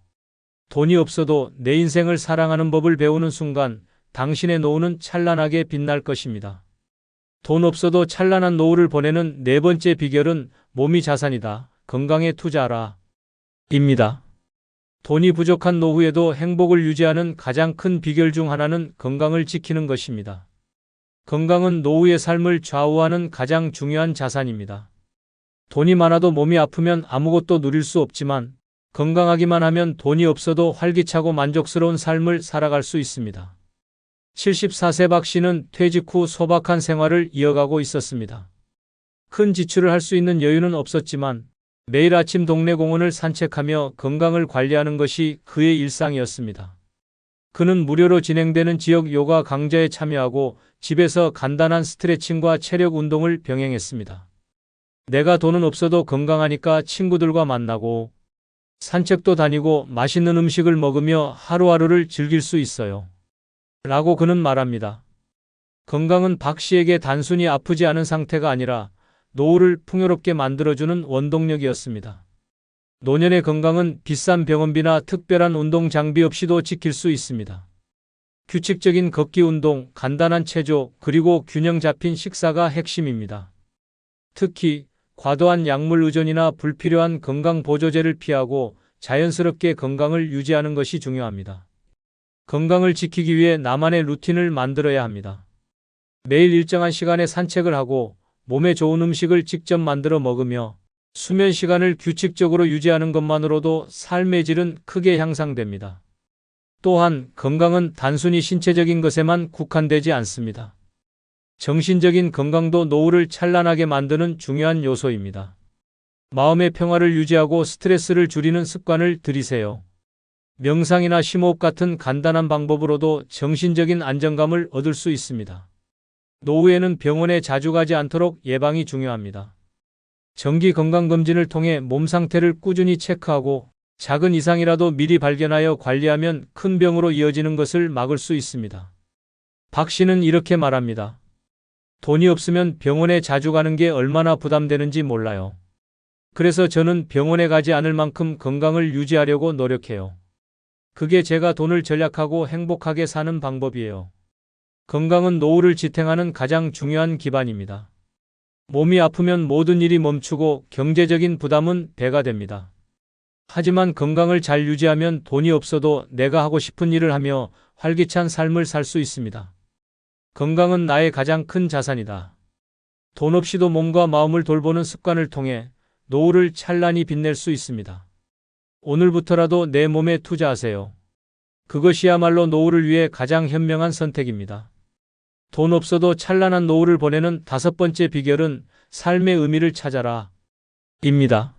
돈이 없어도 내 인생을 사랑하는 법을 배우는 순간 당신의 노후는 찬란하게 빛날 것입니다. 돈 없어도 찬란한 노후를 보내는 네 번째 비결은 몸이 자산이다. 건강에 투자하라. 입니다. 돈이 부족한 노후에도 행복을 유지하는 가장 큰 비결 중 하나는 건강을 지키는 것입니다. 건강은 노후의 삶을 좌우하는 가장 중요한 자산입니다. 돈이 많아도 몸이 아프면 아무것도 누릴 수 없지만 건강하기만 하면 돈이 없어도 활기차고 만족스러운 삶을 살아갈 수 있습니다. 74세 박 씨는 퇴직 후 소박한 생활을 이어가고 있었습니다. 큰 지출을 할 수 있는 여유는 없었지만 매일 아침 동네 공원을 산책하며 건강을 관리하는 것이 그의 일상이었습니다. 그는 무료로 진행되는 지역 요가 강좌에 참여하고 집에서 간단한 스트레칭과 체력 운동을 병행했습니다. 내가 돈은 없어도 건강하니까 친구들과 만나고 산책도 다니고 맛있는 음식을 먹으며 하루하루를 즐길 수 있어요. 라고 그는 말합니다. 건강은 박 씨에게 단순히 아프지 않은 상태가 아니라 노후를 풍요롭게 만들어주는 원동력이었습니다. 노년의 건강은 비싼 병원비나 특별한 운동 장비 없이도 지킬 수 있습니다. 규칙적인 걷기 운동, 간단한 체조, 그리고 균형 잡힌 식사가 핵심입니다. 특히 과도한 약물 의존이나 불필요한 건강 보조제를 피하고 자연스럽게 건강을 유지하는 것이 중요합니다. 건강을 지키기 위해 나만의 루틴을 만들어야 합니다. 매일 일정한 시간에 산책을 하고 몸에 좋은 음식을 직접 만들어 먹으며 수면 시간을 규칙적으로 유지하는 것만으로도 삶의 질은 크게 향상됩니다. 또한 건강은 단순히 신체적인 것에만 국한되지 않습니다. 정신적인 건강도 노후를 찬란하게 만드는 중요한 요소입니다. 마음의 평화를 유지하고 스트레스를 줄이는 습관을 들이세요. 명상이나 심호흡 같은 간단한 방법으로도 정신적인 안정감을 얻을 수 있습니다. 노후에는 병원에 자주 가지 않도록 예방이 중요합니다. 정기 건강검진을 통해 몸 상태를 꾸준히 체크하고 작은 이상이라도 미리 발견하여 관리하면 큰 병으로 이어지는 것을 막을 수 있습니다. 박 씨는 이렇게 말합니다. 돈이 없으면 병원에 자주 가는 게 얼마나 부담되는지 몰라요. 그래서 저는 병원에 가지 않을 만큼 건강을 유지하려고 노력해요. 그게 제가 돈을 절약하고 행복하게 사는 방법이에요. 건강은 노후를 지탱하는 가장 중요한 기반입니다. 몸이 아프면 모든 일이 멈추고 경제적인 부담은 배가 됩니다. 하지만 건강을 잘 유지하면 돈이 없어도 내가 하고 싶은 일을 하며 활기찬 삶을 살 수 있습니다. 건강은 나의 가장 큰 자산이다. 돈 없이도 몸과 마음을 돌보는 습관을 통해 노후를 찬란히 빛낼 수 있습니다. 오늘부터라도 내 몸에 투자하세요. 그것이야말로 노후를 위해 가장 현명한 선택입니다. 돈 없어도 찬란한 노후를 보내는 5번째 비결은 삶의 의미를 찾아라. 입니다.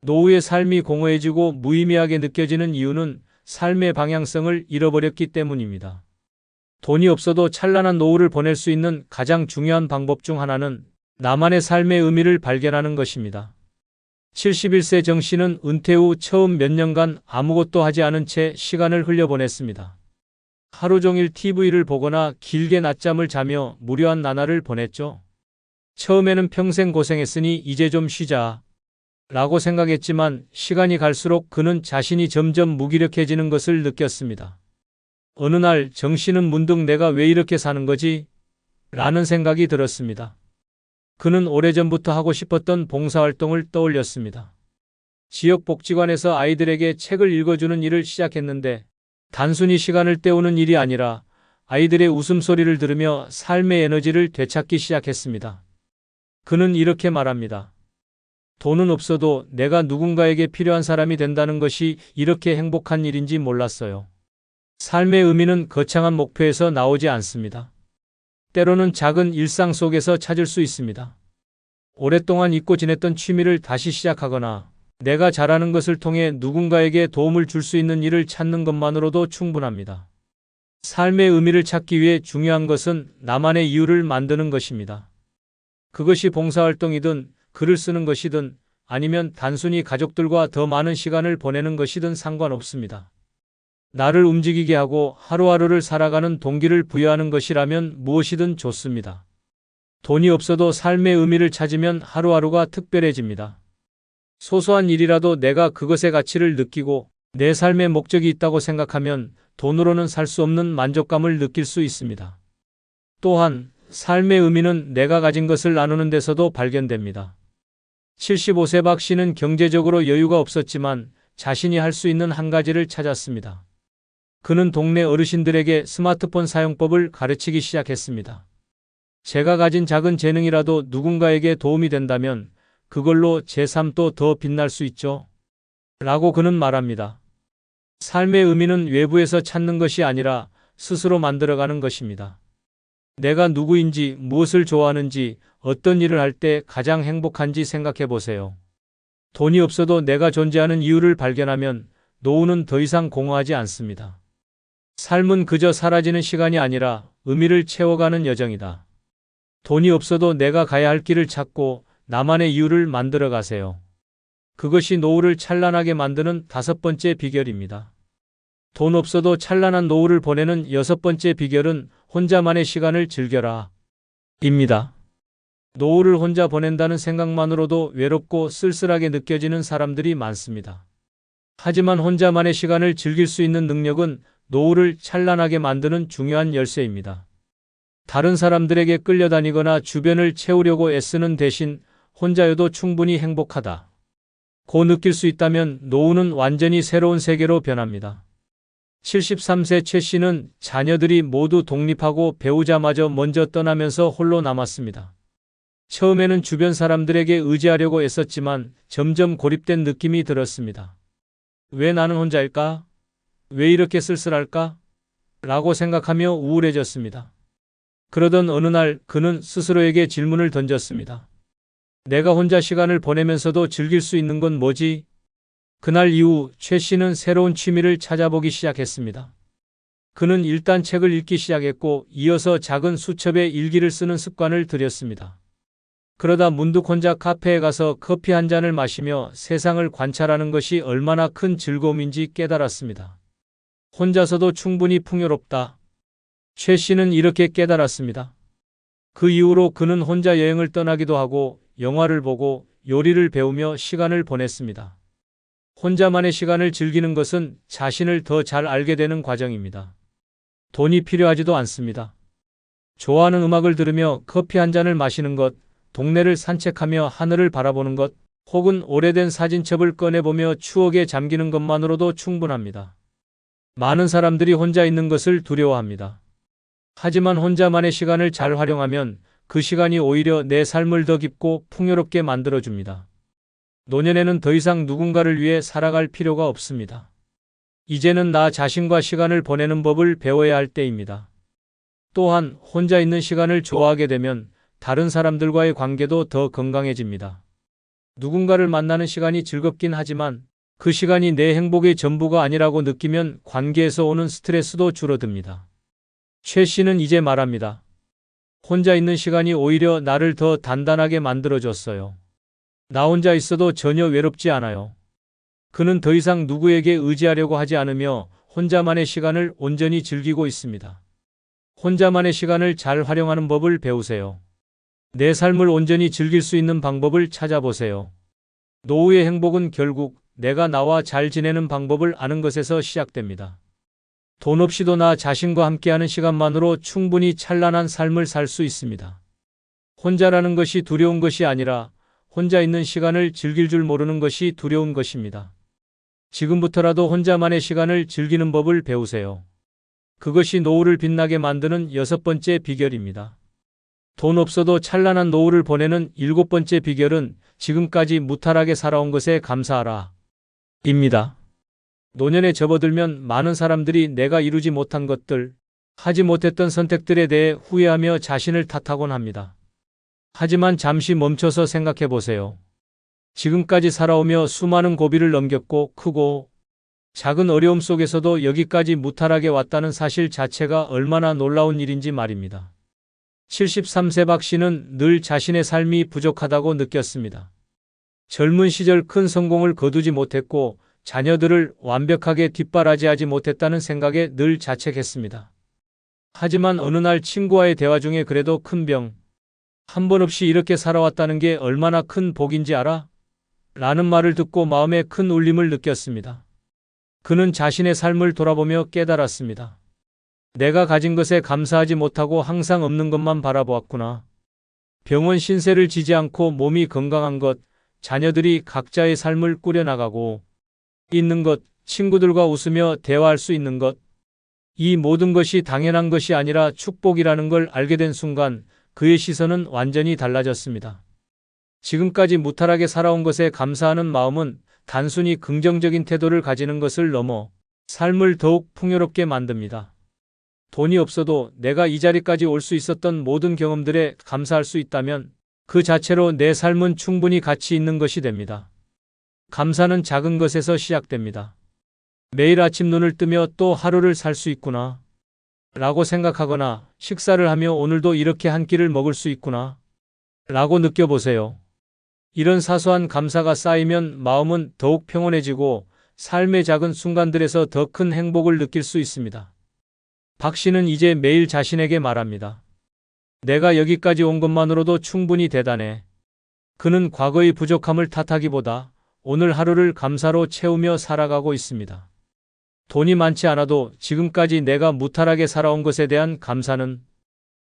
노후의 삶이 공허해지고 무의미하게 느껴지는 이유는 삶의 방향성을 잃어버렸기 때문입니다. 돈이 없어도 찬란한 노후를 보낼 수 있는 가장 중요한 방법 중 하나는 나만의 삶의 의미를 발견하는 것입니다. 71세 정 씨는 은퇴 후 처음 몇 년간 아무것도 하지 않은 채 시간을 흘려보냈습니다. 하루 종일 TV를 보거나 길게 낮잠을 자며 무료한 나날을 보냈죠. 처음에는 평생 고생했으니 이제 좀 쉬자 라고 생각했지만 시간이 갈수록 그는 자신이 점점 무기력해지는 것을 느꼈습니다. 어느 날 정 씨는 문득 내가 왜 이렇게 사는 거지? 라는 생각이 들었습니다. 그는 오래전부터 하고 싶었던 봉사활동을 떠올렸습니다. 지역복지관에서 아이들에게 책을 읽어주는 일을 시작했는데 단순히 시간을 때우는 일이 아니라 아이들의 웃음소리를 들으며 삶의 에너지를 되찾기 시작했습니다. 그는 이렇게 말합니다. 돈은 없어도 내가 누군가에게 필요한 사람이 된다는 것이 이렇게 행복한 일인지 몰랐어요. 삶의 의미는 거창한 목표에서 나오지 않습니다. 때로는 작은 일상 속에서 찾을 수 있습니다. 오랫동안 잊고 지냈던 취미를 다시 시작하거나 내가 잘하는 것을 통해 누군가에게 도움을 줄 수 있는 일을 찾는 것만으로도 충분합니다. 삶의 의미를 찾기 위해 중요한 것은 나만의 이유를 만드는 것입니다. 그것이 봉사활동이든 글을 쓰는 것이든 아니면 단순히 가족들과 더 많은 시간을 보내는 것이든 상관없습니다. 나를 움직이게 하고 하루하루를 살아가는 동기를 부여하는 것이라면 무엇이든 좋습니다. 돈이 없어도 삶의 의미를 찾으면 하루하루가 특별해집니다. 소소한 일이라도 내가 그것의 가치를 느끼고 내 삶의 목적이 있다고 생각하면 돈으로는 살 수 없는 만족감을 느낄 수 있습니다. 또한 삶의 의미는 내가 가진 것을 나누는 데서도 발견됩니다. 75세 박 씨는 경제적으로 여유가 없었지만 자신이 할 수 있는 한 가지를 찾았습니다. 그는 동네 어르신들에게 스마트폰 사용법을 가르치기 시작했습니다. 제가 가진 작은 재능이라도 누군가에게 도움이 된다면 그걸로 제 삶도 더 빛날 수 있죠. 라고 그는 말합니다. 삶의 의미는 외부에서 찾는 것이 아니라 스스로 만들어가는 것입니다. 내가 누구인지, 무엇을 좋아하는지, 어떤 일을 할 때 가장 행복한지 생각해 보세요. 돈이 없어도 내가 존재하는 이유를 발견하면 노후는 더 이상 공허하지 않습니다. 삶은 그저 사라지는 시간이 아니라 의미를 채워가는 여정이다. 돈이 없어도 내가 가야 할 길을 찾고 나만의 이유를 만들어 가세요. 그것이 노후를 찬란하게 만드는 5번째 비결입니다. 돈 없어도 찬란한 노후를 보내는 6번째 비결은 혼자만의 시간을 즐겨라. 입니다. 노후를 혼자 보낸다는 생각만으로도 외롭고 쓸쓸하게 느껴지는 사람들이 많습니다. 하지만 혼자만의 시간을 즐길 수 있는 능력은 노후를 찬란하게 만드는 중요한 열쇠입니다. 다른 사람들에게 끌려다니거나 주변을 채우려고 애쓰는 대신 혼자여도 충분히 행복하다 고 느낄 수 있다면 노후는 완전히 새로운 세계로 변합니다. 73세 최 씨는 자녀들이 모두 독립하고 배우자마저 먼저 떠나면서 홀로 남았습니다. 처음에는 주변 사람들에게 의지하려고 애썼지만 점점 고립된 느낌이 들었습니다. 왜 나는 혼자일까? 왜 이렇게 쓸쓸할까? 라고 생각하며 우울해졌습니다. 그러던 어느 날 그는 스스로에게 질문을 던졌습니다. 내가 혼자 시간을 보내면서도 즐길 수 있는 건 뭐지? 그날 이후 최 씨는 새로운 취미를 찾아보기 시작했습니다. 그는 일단 책을 읽기 시작했고 이어서 작은 수첩에 일기를 쓰는 습관을 들였습니다. 그러다 문득 혼자 카페에 가서 커피 한 잔을 마시며 세상을 관찰하는 것이 얼마나 큰 즐거움인지 깨달았습니다. 혼자서도 충분히 풍요롭다. 최 씨는 이렇게 깨달았습니다. 그 이후로 그는 혼자 여행을 떠나기도 하고 영화를 보고 요리를 배우며 시간을 보냈습니다. 혼자만의 시간을 즐기는 것은 자신을 더 잘 알게 되는 과정입니다. 돈이 필요하지도 않습니다. 좋아하는 음악을 들으며 커피 한 잔을 마시는 것, 동네를 산책하며 하늘을 바라보는 것, 혹은 오래된 사진첩을 꺼내보며 추억에 잠기는 것만으로도 충분합니다. 많은 사람들이 혼자 있는 것을 두려워합니다. 하지만 혼자만의 시간을 잘 활용하면 그 시간이 오히려 내 삶을 더 깊고 풍요롭게 만들어줍니다. 노년에는 더 이상 누군가를 위해 살아갈 필요가 없습니다. 이제는 나 자신과 시간을 보내는 법을 배워야 할 때입니다. 또한 혼자 있는 시간을 좋아하게 되면 다른 사람들과의 관계도 더 건강해집니다. 누군가를 만나는 시간이 즐겁긴 하지만 그 시간이 내 행복의 전부가 아니라고 느끼면 관계에서 오는 스트레스도 줄어듭니다. 최 씨는 이제 말합니다. 혼자 있는 시간이 오히려 나를 더 단단하게 만들어줬어요. 나 혼자 있어도 전혀 외롭지 않아요. 그는 더 이상 누구에게 의지하려고 하지 않으며 혼자만의 시간을 온전히 즐기고 있습니다. 혼자만의 시간을 잘 활용하는 법을 배우세요. 내 삶을 온전히 즐길 수 있는 방법을 찾아보세요. 노후의 행복은 결국 내가 나와 잘 지내는 방법을 아는 것에서 시작됩니다. 돈 없이도 나 자신과 함께하는 시간만으로 충분히 찬란한 삶을 살 수 있습니다. 혼자라는 것이 두려운 것이 아니라 혼자 있는 시간을 즐길 줄 모르는 것이 두려운 것입니다. 지금부터라도 혼자만의 시간을 즐기는 법을 배우세요. 그것이 노후를 빛나게 만드는 6번째 비결입니다. 돈 없어도 찬란한 노후를 보내는 7번째 비결은 지금까지 무탈하게 살아온 것에 감사하라. 입니다. 노년에 접어들면 많은 사람들이 내가 이루지 못한 것들, 하지 못했던 선택들에 대해 후회하며 자신을 탓하곤 합니다. 하지만 잠시 멈춰서 생각해 보세요. 지금까지 살아오며 수많은 고비를 넘겼고 크고 작은 어려움 속에서도 여기까지 무탈하게 왔다는 사실 자체가 얼마나 놀라운 일인지 말입니다. 73세 박 씨는 늘 자신의 삶이 부족하다고 느꼈습니다. 젊은 시절 큰 성공을 거두지 못했고 자녀들을 완벽하게 뒷바라지하지 못했다는 생각에 늘 자책했습니다. 하지만 어느 날 친구와의 대화 중에 그래도 큰 병, 한 번 없이 이렇게 살아왔다는 게 얼마나 큰 복인지 알아? 라는 말을 듣고 마음에 큰 울림을 느꼈습니다. 그는 자신의 삶을 돌아보며 깨달았습니다. 내가 가진 것에 감사하지 못하고 항상 없는 것만 바라보았구나. 병원 신세를 지지 않고 몸이 건강한 것, 자녀들이 각자의 삶을 꾸려나가고 있는 것, 친구들과 웃으며 대화할 수 있는 것, 이 모든 것이 당연한 것이 아니라 축복이라는 걸 알게 된 순간 그의 시선은 완전히 달라졌습니다. 지금까지 무탈하게 살아온 것에 감사하는 마음은 단순히 긍정적인 태도를 가지는 것을 넘어 삶을 더욱 풍요롭게 만듭니다. 돈이 없어도 내가 이 자리까지 올 수 있었던 모든 경험들에 감사할 수 있다면 그 자체로 내 삶은 충분히 가치 있는 것이 됩니다. 감사는 작은 것에서 시작됩니다. 매일 아침 눈을 뜨며 또 하루를 살 수 있구나 라고 생각하거나 식사를 하며 오늘도 이렇게 한 끼를 먹을 수 있구나 라고 느껴보세요. 이런 사소한 감사가 쌓이면 마음은 더욱 평온해지고 삶의 작은 순간들에서 더 큰 행복을 느낄 수 있습니다. 박 씨는 이제 매일 자신에게 말합니다. 내가 여기까지 온 것만으로도 충분히 대단해. 그는 과거의 부족함을 탓하기보다 오늘 하루를 감사로 채우며 살아가고 있습니다. 돈이 많지 않아도 지금까지 내가 무탈하게 살아온 것에 대한 감사는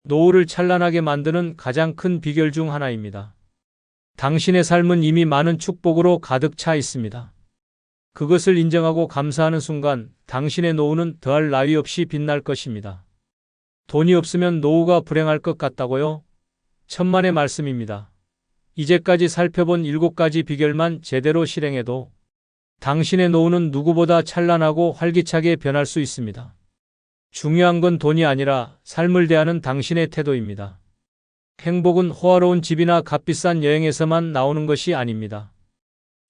노후를 찬란하게 만드는 가장 큰 비결 중 하나입니다. 당신의 삶은 이미 많은 축복으로 가득 차 있습니다. 그것을 인정하고 감사하는 순간 당신의 노후는 더할 나위 없이 빛날 것입니다. 돈이 없으면 노후가 불행할 것 같다고요? 천만의 말씀입니다. 이제까지 살펴본 7가지 비결만 제대로 실행해도 당신의 노후는 누구보다 찬란하고 활기차게 변할 수 있습니다. 중요한 건 돈이 아니라 삶을 대하는 당신의 태도입니다. 행복은 호화로운 집이나 값비싼 여행에서만 나오는 것이 아닙니다.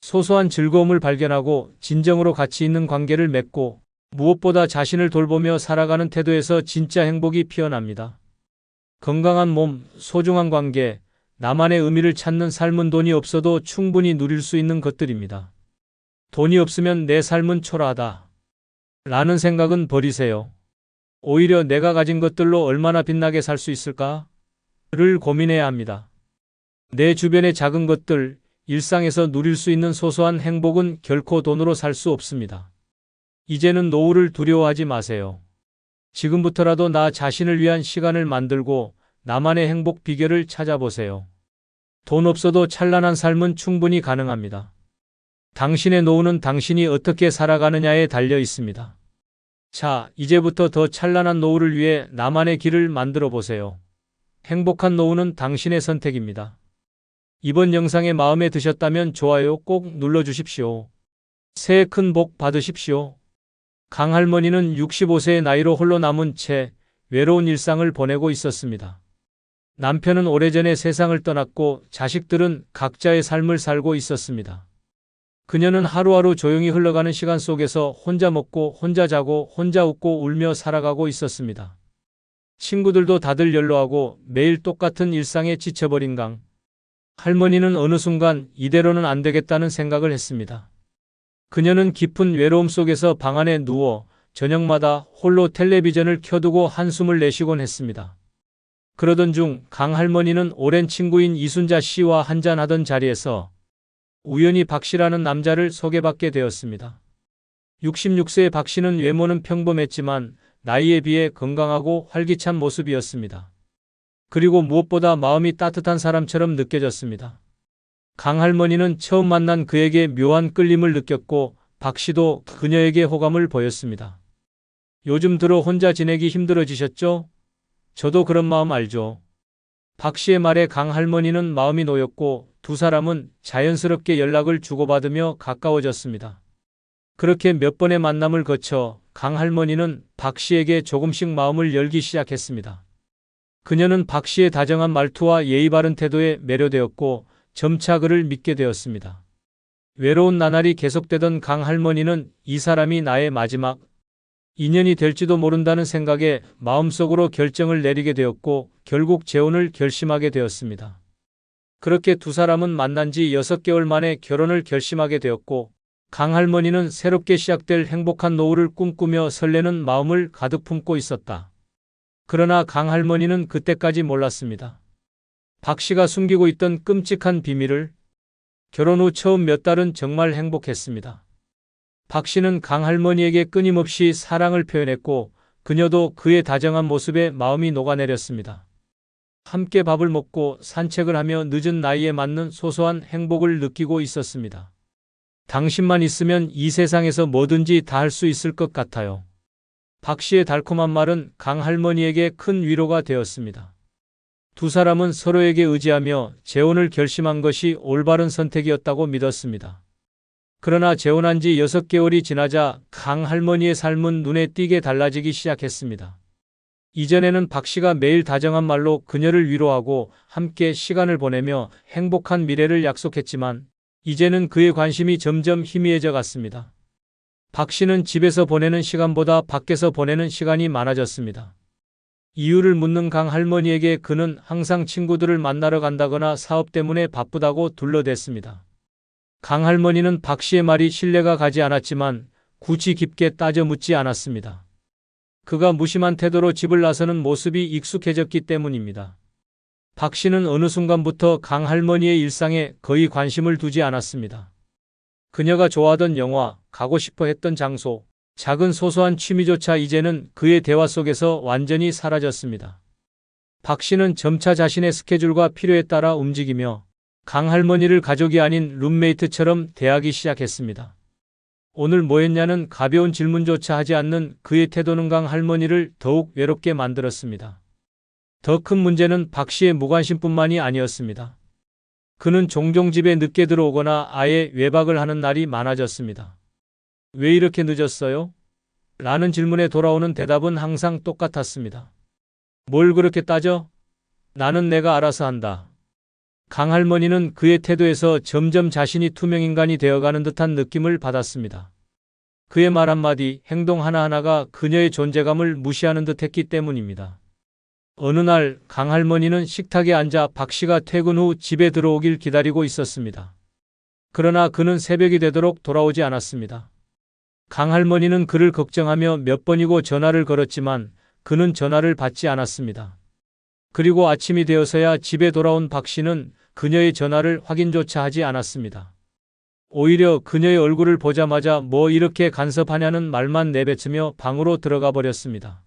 소소한 즐거움을 발견하고 진정으로 가치 있는 관계를 맺고 무엇보다 자신을 돌보며 살아가는 태도에서 진짜 행복이 피어납니다. 건강한 몸, 소중한 관계, 나만의 의미를 찾는 삶은 돈이 없어도 충분히 누릴 수 있는 것들입니다. 돈이 없으면 내 삶은 초라하다 라는 생각은 버리세요. 오히려 내가 가진 것들로 얼마나 빛나게 살 수 있을까? 를 고민해야 합니다. 내 주변의 작은 것들, 일상에서 누릴 수 있는 소소한 행복은 결코 돈으로 살 수 없습니다. 이제는 노후를 두려워하지 마세요. 지금부터라도 나 자신을 위한 시간을 만들고 나만의 행복 비결을 찾아보세요. 돈 없어도 찬란한 삶은 충분히 가능합니다. 당신의 노후는 당신이 어떻게 살아가느냐에 달려 있습니다. 자, 이제부터 더 찬란한 노후를 위해 나만의 길을 만들어 보세요. 행복한 노후는 당신의 선택입니다. 이번 영상이 마음에 드셨다면 좋아요 꼭 눌러주십시오. 새해 큰 복 받으십시오. 강할머니는 65세의 나이로 홀로 남은 채 외로운 일상을 보내고 있었습니다. 남편은 오래전에 세상을 떠났고 자식들은 각자의 삶을 살고 있었습니다. 그녀는 하루하루 조용히 흘러가는 시간 속에서 혼자 먹고 혼자 자고 혼자 웃고 울며 살아가고 있었습니다. 친구들도 다들 연로하고 매일 똑같은 일상에 지쳐버린 할머니는 어느 순간 이대로는 안 되겠다는 생각을 했습니다. 그녀는 깊은 외로움 속에서 방 안에 누워 저녁마다 홀로 텔레비전을 켜두고 한숨을 내쉬곤 했습니다. 그러던 중 강할머니는 오랜 친구인 이순자 씨와 한잔하던 자리에서 우연히 박 씨라는 남자를 소개받게 되었습니다. 66세의 박 씨는 외모는 평범했지만 나이에 비해 건강하고 활기찬 모습이었습니다. 그리고 무엇보다 마음이 따뜻한 사람처럼 느껴졌습니다. 강할머니는 처음 만난 그에게 묘한 끌림을 느꼈고 박 씨도 그녀에게 호감을 보였습니다. 요즘 들어 혼자 지내기 힘들어지셨죠? 저도 그런 마음 알죠. 박 씨의 말에 강할머니는 마음이 놓였고 두 사람은 자연스럽게 연락을 주고받으며 가까워졌습니다. 그렇게 몇 번의 만남을 거쳐 강할머니는 박 씨에게 조금씩 마음을 열기 시작했습니다. 그녀는 박 씨의 다정한 말투와 예의 바른 태도에 매료되었고 점차 그를 믿게 되었습니다. 외로운 나날이 계속되던 강할머니는 이 사람이 나의 마지막 인연이 될지도 모른다는 생각에 마음속으로 결정을 내리게 되었고 결국 재혼을 결심하게 되었습니다. 그렇게 두 사람은 만난 지 6개월 만에 결혼을 결심하게 되었고 강할머니는 새롭게 시작될 행복한 노후를 꿈꾸며 설레는 마음을 가득 품고 있었다. 그러나 강할머니는 그때까지 몰랐습니다. 박 씨가 숨기고 있던 끔찍한 비밀을. 결혼 후 처음 몇 달은 정말 행복했습니다. 박 씨는 강할머니에게 끊임없이 사랑을 표현했고 그녀도 그의 다정한 모습에 마음이 녹아내렸습니다. 함께 밥을 먹고 산책을 하며 늦은 나이에 맞는 소소한 행복을 느끼고 있었습니다. 당신만 있으면 이 세상에서 뭐든지 다 할 수 있을 것 같아요. 박 씨의 달콤한 말은 강할머니에게 큰 위로가 되었습니다. 두 사람은 서로에게 의지하며 재혼을 결심한 것이 올바른 선택이었다고 믿었습니다. 그러나 재혼한 지 6개월이 지나자 강할머니의 삶은 눈에 띄게 달라지기 시작했습니다. 이전에는 박 씨가 매일 다정한 말로 그녀를 위로하고 함께 시간을 보내며 행복한 미래를 약속했지만 이제는 그의 관심이 점점 희미해져 갔습니다. 박 씨는 집에서 보내는 시간보다 밖에서 보내는 시간이 많아졌습니다. 이유를 묻는 강할머니에게 그는 항상 친구들을 만나러 간다거나 사업 때문에 바쁘다고 둘러댔습니다. 강할머니는 박 씨의 말이 신뢰가 가지 않았지만 굳이 깊게 따져 묻지 않았습니다. 그가 무심한 태도로 집을 나서는 모습이 익숙해졌기 때문입니다. 박 씨는 어느 순간부터 강할머니의 일상에 거의 관심을 두지 않았습니다. 그녀가 좋아하던 영화, 가고 싶어 했던 장소, 작은 소소한 취미조차 이제는 그의 대화 속에서 완전히 사라졌습니다. 박 씨는 점차 자신의 스케줄과 필요에 따라 움직이며 강할머니를 가족이 아닌 룸메이트처럼 대하기 시작했습니다. 오늘 뭐 했냐는 가벼운 질문조차 하지 않는 그의 태도는 강할머니를 더욱 외롭게 만들었습니다. 더 큰 문제는 박 씨의 무관심뿐만이 아니었습니다. 그는 종종 집에 늦게 들어오거나 아예 외박을 하는 날이 많아졌습니다. 왜 이렇게 늦었어요? 라는 질문에 돌아오는 대답은 항상 똑같았습니다. 뭘 그렇게 따져? 나는 내가 알아서 한다. 강할머니는 그의 태도에서 점점 자신이 투명인간이 되어가는 듯한 느낌을 받았습니다. 그의 말 한마디, 행동 하나하나가 그녀의 존재감을 무시하는 듯 했기 때문입니다. 어느 날 강할머니는 식탁에 앉아 박 씨가 퇴근 후 집에 들어오길 기다리고 있었습니다. 그러나 그는 새벽이 되도록 돌아오지 않았습니다. 강할머니는 그를 걱정하며 몇 번이고 전화를 걸었지만 그는 전화를 받지 않았습니다. 그리고 아침이 되어서야 집에 돌아온 박 씨는 그녀의 전화를 확인조차 하지 않았습니다. 오히려 그녀의 얼굴을 보자마자 뭐 이렇게 간섭하냐는 말만 내뱉으며 방으로 들어가 버렸습니다.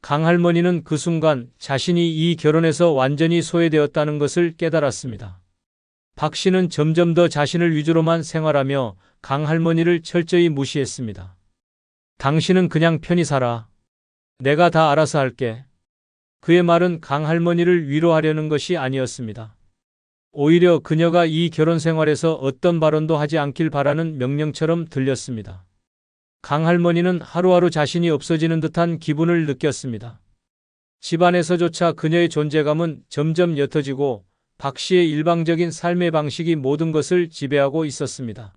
강할머니는 그 순간 자신이 이 결혼에서 완전히 소외되었다는 것을 깨달았습니다. 박 씨는 점점 더 자신을 위주로만 생활하며 강할머니를 철저히 무시했습니다. 당신은 그냥 편히 살아. 내가 다 알아서 할게. 그의 말은 강할머니를 위로하려는 것이 아니었습니다. 오히려 그녀가 이 결혼 생활에서 어떤 발언도 하지 않길 바라는 명령처럼 들렸습니다. 강할머니는 하루하루 자신이 없어지는 듯한 기분을 느꼈습니다. 집안에서조차 그녀의 존재감은 점점 옅어지고 박 씨의 일방적인 삶의 방식이 모든 것을 지배하고 있었습니다.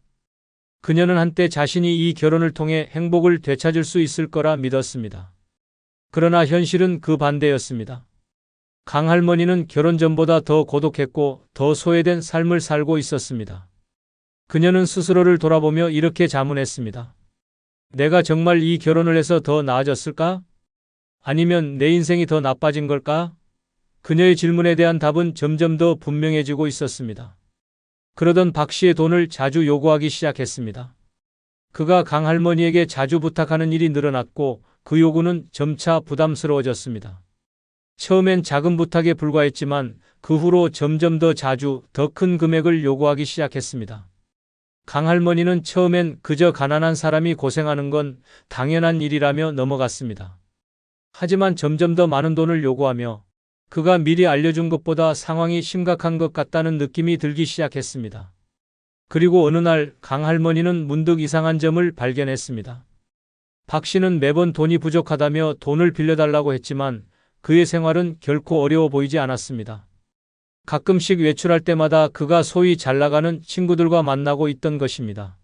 그녀는 한때 자신이 이 결혼을 통해 행복을 되찾을 수 있을 거라 믿었습니다. 그러나 현실은 그 반대였습니다. 강할머니는 결혼 전보다 더 고독했고 더 소외된 삶을 살고 있었습니다. 그녀는 스스로를 돌아보며 이렇게 자문했습니다. 내가 정말 이 결혼을 해서 더 나아졌을까? 아니면 내 인생이 더 나빠진 걸까? 그녀의 질문에 대한 답은 점점 더 분명해지고 있었습니다. 그러던 박 씨의 돈을 자주 요구하기 시작했습니다. 그가 강할머니에게 자주 부탁하는 일이 늘어났고 그 요구는 점차 부담스러워졌습니다. 처음엔 작은 부탁에 불과했지만 그 후로 점점 더 자주 더 큰 금액을 요구하기 시작했습니다. 강할머니는 처음엔 그저 가난한 사람이 고생하는 건 당연한 일이라며 넘어갔습니다. 하지만 점점 더 많은 돈을 요구하며 그가 미리 알려준 것보다 상황이 심각한 것 같다는 느낌이 들기 시작했습니다. 그리고 어느 날 강할머니는 문득 이상한 점을 발견했습니다. 박 씨는 매번 돈이 부족하다며 돈을 빌려달라고 했지만 그의 생활은 결코 어려워 보이지 않았습니다. 가끔씩 외출할 때마다 그가 소위 잘 나가는 친구들과 만나고 있던 것입니다.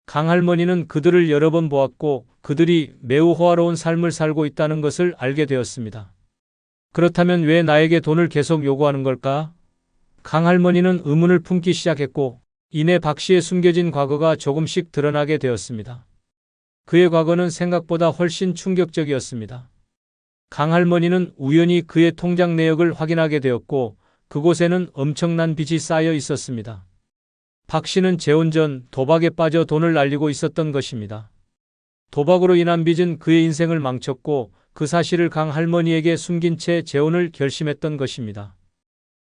강할머니는 그들을 여러 번 보았고 그들이 매우 호화로운 삶을 살고 있다는 것을 알게 되었습니다. 그렇다면 왜 나에게 돈을 계속 요구하는 걸까? 강할머니는 의문을 품기 시작했고 이내 박 씨의 숨겨진 과거가 조금씩 드러나게 되었습니다. 그의 과거는 생각보다 훨씬 충격적이었습니다. 강할머니는 우연히 그의 통장 내역을 확인하게 되었고 그곳에는 엄청난 빚이 쌓여 있었습니다. 박 씨는 재혼 전 도박에 빠져 돈을 날리고 있었던 것입니다. 도박으로 인한 빚은 그의 인생을 망쳤고 그 사실을 강할머니에게 숨긴 채 재혼을 결심했던 것입니다.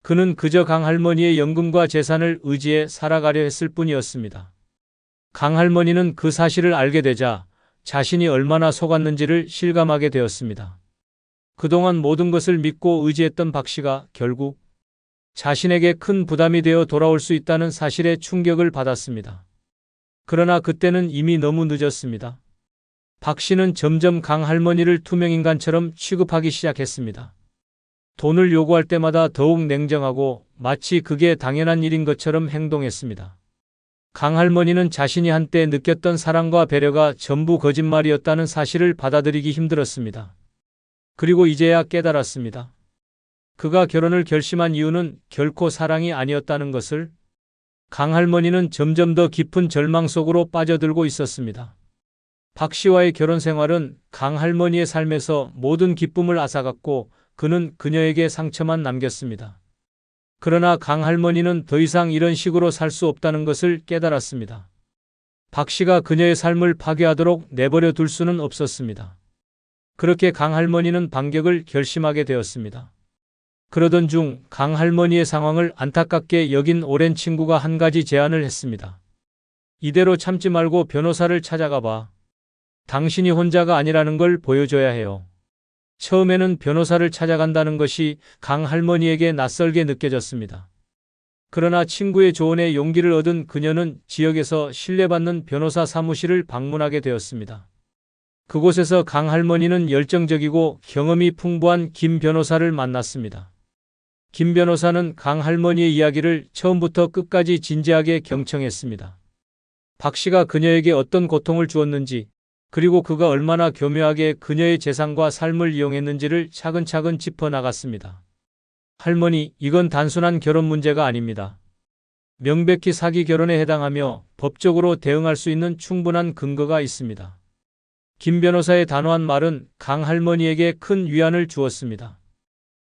그는 그저 강할머니의 연금과 재산을 의지해 살아가려 했을 뿐이었습니다. 강할머니는 그 사실을 알게 되자 자신이 얼마나 속았는지를 실감하게 되었습니다. 그동안 모든 것을 믿고 의지했던 박 씨가 결국 자신에게 큰 부담이 되어 돌아올 수 있다는 사실에 충격을 받았습니다. 그러나 그때는 이미 너무 늦었습니다. 박 씨는 점점 강할머니를 투명인간처럼 취급하기 시작했습니다. 돈을 요구할 때마다 더욱 냉정하고 마치 그게 당연한 일인 것처럼 행동했습니다. 강할머니는 자신이 한때 느꼈던 사랑과 배려가 전부 거짓말이었다는 사실을 받아들이기 힘들었습니다. 그리고 이제야 깨달았습니다. 그가 결혼을 결심한 이유는 결코 사랑이 아니었다는 것을. 강할머니는 점점 더 깊은 절망 속으로 빠져들고 있었습니다. 박 씨와의 결혼 생활은 강할머니의 삶에서 모든 기쁨을 앗아갔고 그는 그녀에게 상처만 남겼습니다. 그러나 강할머니는 더 이상 이런 식으로 살 수 없다는 것을 깨달았습니다. 박 씨가 그녀의 삶을 파괴하도록 내버려 둘 수는 없었습니다. 그렇게 강할머니는 반격을 결심하게 되었습니다. 그러던 중 강할머니의 상황을 안타깝게 여긴 오랜 친구가 한 가지 제안을 했습니다. 이대로 참지 말고 변호사를 찾아가 봐. 당신이 혼자가 아니라는 걸 보여줘야 해요. 처음에는 변호사를 찾아간다는 것이 강할머니에게 낯설게 느껴졌습니다. 그러나 친구의 조언에 용기를 얻은 그녀는 지역에서 신뢰받는 변호사 사무실을 방문하게 되었습니다. 그곳에서 강 할머니는 열정적이고 경험이 풍부한 김 변호사를 만났습니다. 김 변호사는 강 할머니의 이야기를 처음부터 끝까지 진지하게 경청했습니다. 박 씨가 그녀에게 어떤 고통을 주었는지, 그리고 그가 얼마나 교묘하게 그녀의 재산과 삶을 이용했는지를 차근차근 짚어나갔습니다. 할머니, 이건 단순한 결혼 문제가 아닙니다. 명백히 사기 결혼에 해당하며 법적으로 대응할 수 있는 충분한 근거가 있습니다. 김 변호사의 단호한 말은 강 할머니에게 큰 위안을 주었습니다.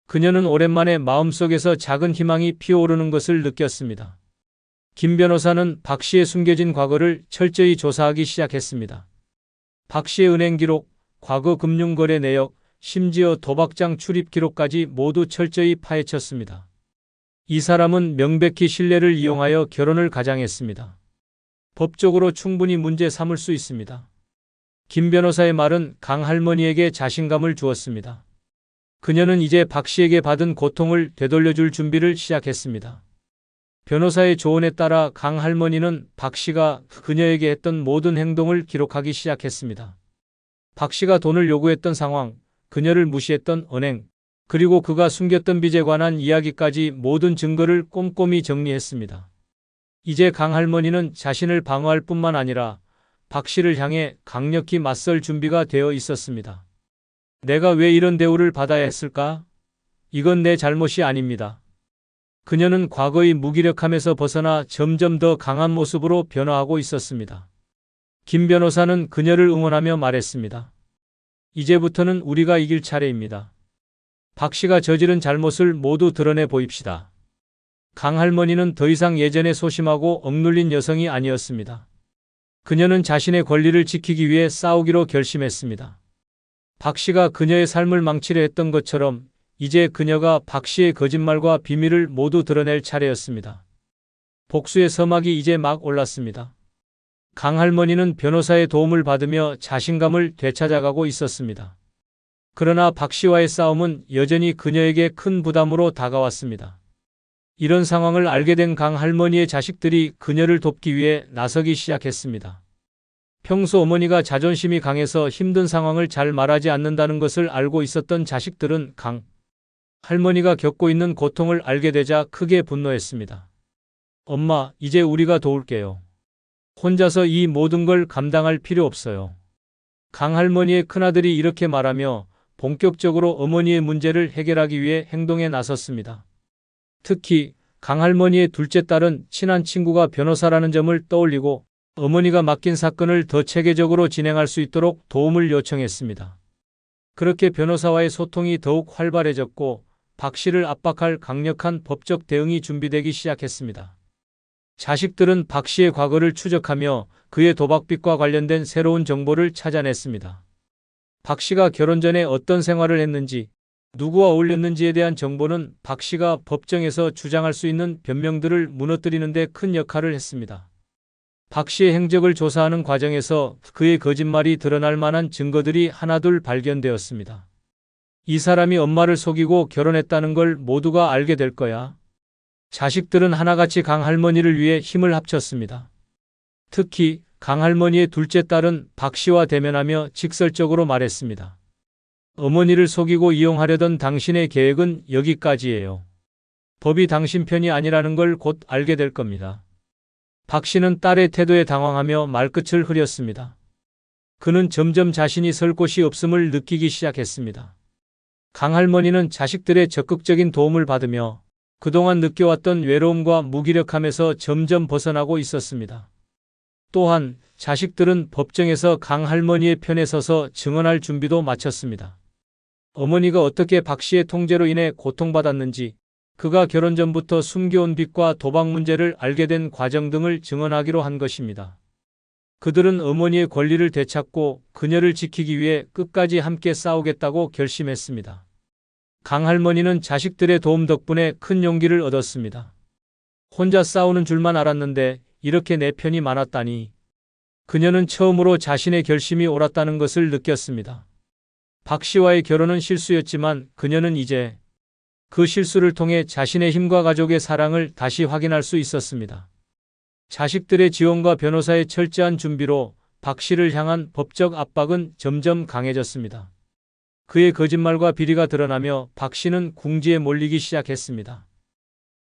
그녀는 오랜만에 마음속에서 작은 희망이 피어오르는 것을 느꼈습니다. 김 변호사는 박 씨의 숨겨진 과거를 철저히 조사하기 시작했습니다. 박 씨의 은행 기록, 과거 금융거래 내역, 심지어 도박장 출입 기록까지 모두 철저히 파헤쳤습니다. 이 사람은 명백히 신뢰를 이용하여 결혼을 가장했습니다. 법적으로 충분히 문제 삼을 수 있습니다. 김 변호사의 말은 강 할머니에게 자신감을 주었습니다. 그녀는 이제 박 씨에게 받은 고통을 되돌려줄 준비를 시작했습니다. 변호사의 조언에 따라 강 할머니는 박 씨가 그녀에게 했던 모든 행동을 기록하기 시작했습니다. 박 씨가 돈을 요구했던 상황, 그녀를 무시했던 은행, 그리고 그가 숨겼던 빚에 관한 이야기까지 모든 증거를 꼼꼼히 정리했습니다. 이제 강 할머니는 자신을 방어할 뿐만 아니라 박 씨를 향해 강력히 맞설 준비가 되어 있었습니다. 내가 왜 이런 대우를 받아야 했을까? 이건 내 잘못이 아닙니다. 그녀는 과거의 무기력함에서 벗어나 점점 더 강한 모습으로 변화하고 있었습니다. 김 변호사는 그녀를 응원하며 말했습니다. 이제부터는 우리가 이길 차례입니다. 박 씨가 저지른 잘못을 모두 드러내 보입시다. 강 할머니는 더 이상 예전에 소심하고 억눌린 여성이 아니었습니다. 그녀는 자신의 권리를 지키기 위해 싸우기로 결심했습니다. 박 씨가 그녀의 삶을 망치려 했던 것처럼 이제 그녀가 박 씨의 거짓말과 비밀을 모두 드러낼 차례였습니다. 복수의 서막이 이제 막 올랐습니다. 강 할머니는 변호사의 도움을 받으며 자신감을 되찾아가고 있었습니다. 그러나 박 씨와의 싸움은 여전히 그녀에게 큰 부담으로 다가왔습니다. 이런 상황을 알게 된 강 할머니의 자식들이 그녀를 돕기 위해 나서기 시작했습니다. 평소 어머니가 자존심이 강해서 힘든 상황을 잘 말하지 않는다는 것을 알고 있었던 자식들은 강 할머니가 겪고 있는 고통을 알게 되자 크게 분노했습니다. 엄마, 이제 우리가 도울게요. 혼자서 이 모든 걸 감당할 필요 없어요. 강 할머니의 큰아들이 이렇게 말하며 본격적으로 어머니의 문제를 해결하기 위해 행동에 나섰습니다. 특히 강 할머니의 둘째 딸은 친한 친구가 변호사라는 점을 떠올리고 어머니가 맡긴 사건을 더 체계적으로 진행할 수 있도록 도움을 요청했습니다. 그렇게 변호사와의 소통이 더욱 활발해졌고 박 씨를 압박할 강력한 법적 대응이 준비되기 시작했습니다. 자식들은 박 씨의 과거를 추적하며 그의 도박빚과 관련된 새로운 정보를 찾아냈습니다. 박 씨가 결혼 전에 어떤 생활을 했는지, 누구와 어울렸는지에 대한 정보는 박 씨가 법정에서 주장할 수 있는 변명들을 무너뜨리는 데 큰 역할을 했습니다. 박 씨의 행적을 조사하는 과정에서 그의 거짓말이 드러날 만한 증거들이 하나둘 발견되었습니다. 이 사람이 엄마를 속이고 결혼했다는 걸 모두가 알게 될 거야. 자식들은 하나같이 강 할머니를 위해 힘을 합쳤습니다. 특히 강 할머니의 둘째 딸은 박 씨와 대면하며 직설적으로 말했습니다. 어머니를 속이고 이용하려던 당신의 계획은 여기까지예요. 법이 당신 편이 아니라는 걸 곧 알게 될 겁니다. 박 씨는 딸의 태도에 당황하며 말끝을 흐렸습니다. 그는 점점 자신이 설 곳이 없음을 느끼기 시작했습니다. 강 할머니는 자식들의 적극적인 도움을 받으며 그동안 느껴왔던 외로움과 무기력함에서 점점 벗어나고 있었습니다. 또한 자식들은 법정에서 강 할머니의 편에 서서 증언할 준비도 마쳤습니다. 어머니가 어떻게 박 씨의 통제로 인해 고통받았는지, 그가 결혼 전부터 숨겨온 빚과 도박 문제를 알게 된 과정 등을 증언하기로 한 것입니다. 그들은 어머니의 권리를 되찾고 그녀를 지키기 위해 끝까지 함께 싸우겠다고 결심했습니다. 강 할머니는 자식들의 도움 덕분에 큰 용기를 얻었습니다. 혼자 싸우는 줄만 알았는데 이렇게 내 편이 많았다니. 그녀는 처음으로 자신의 결심이 옳았다는 것을 느꼈습니다. 박 씨와의 결혼은 실수였지만 그녀는 이제 그 실수를 통해 자신의 힘과 가족의 사랑을 다시 확인할 수 있었습니다. 자식들의 지원과 변호사의 철저한 준비로 박 씨를 향한 법적 압박은 점점 강해졌습니다. 그의 거짓말과 비리가 드러나며 박 씨는 궁지에 몰리기 시작했습니다.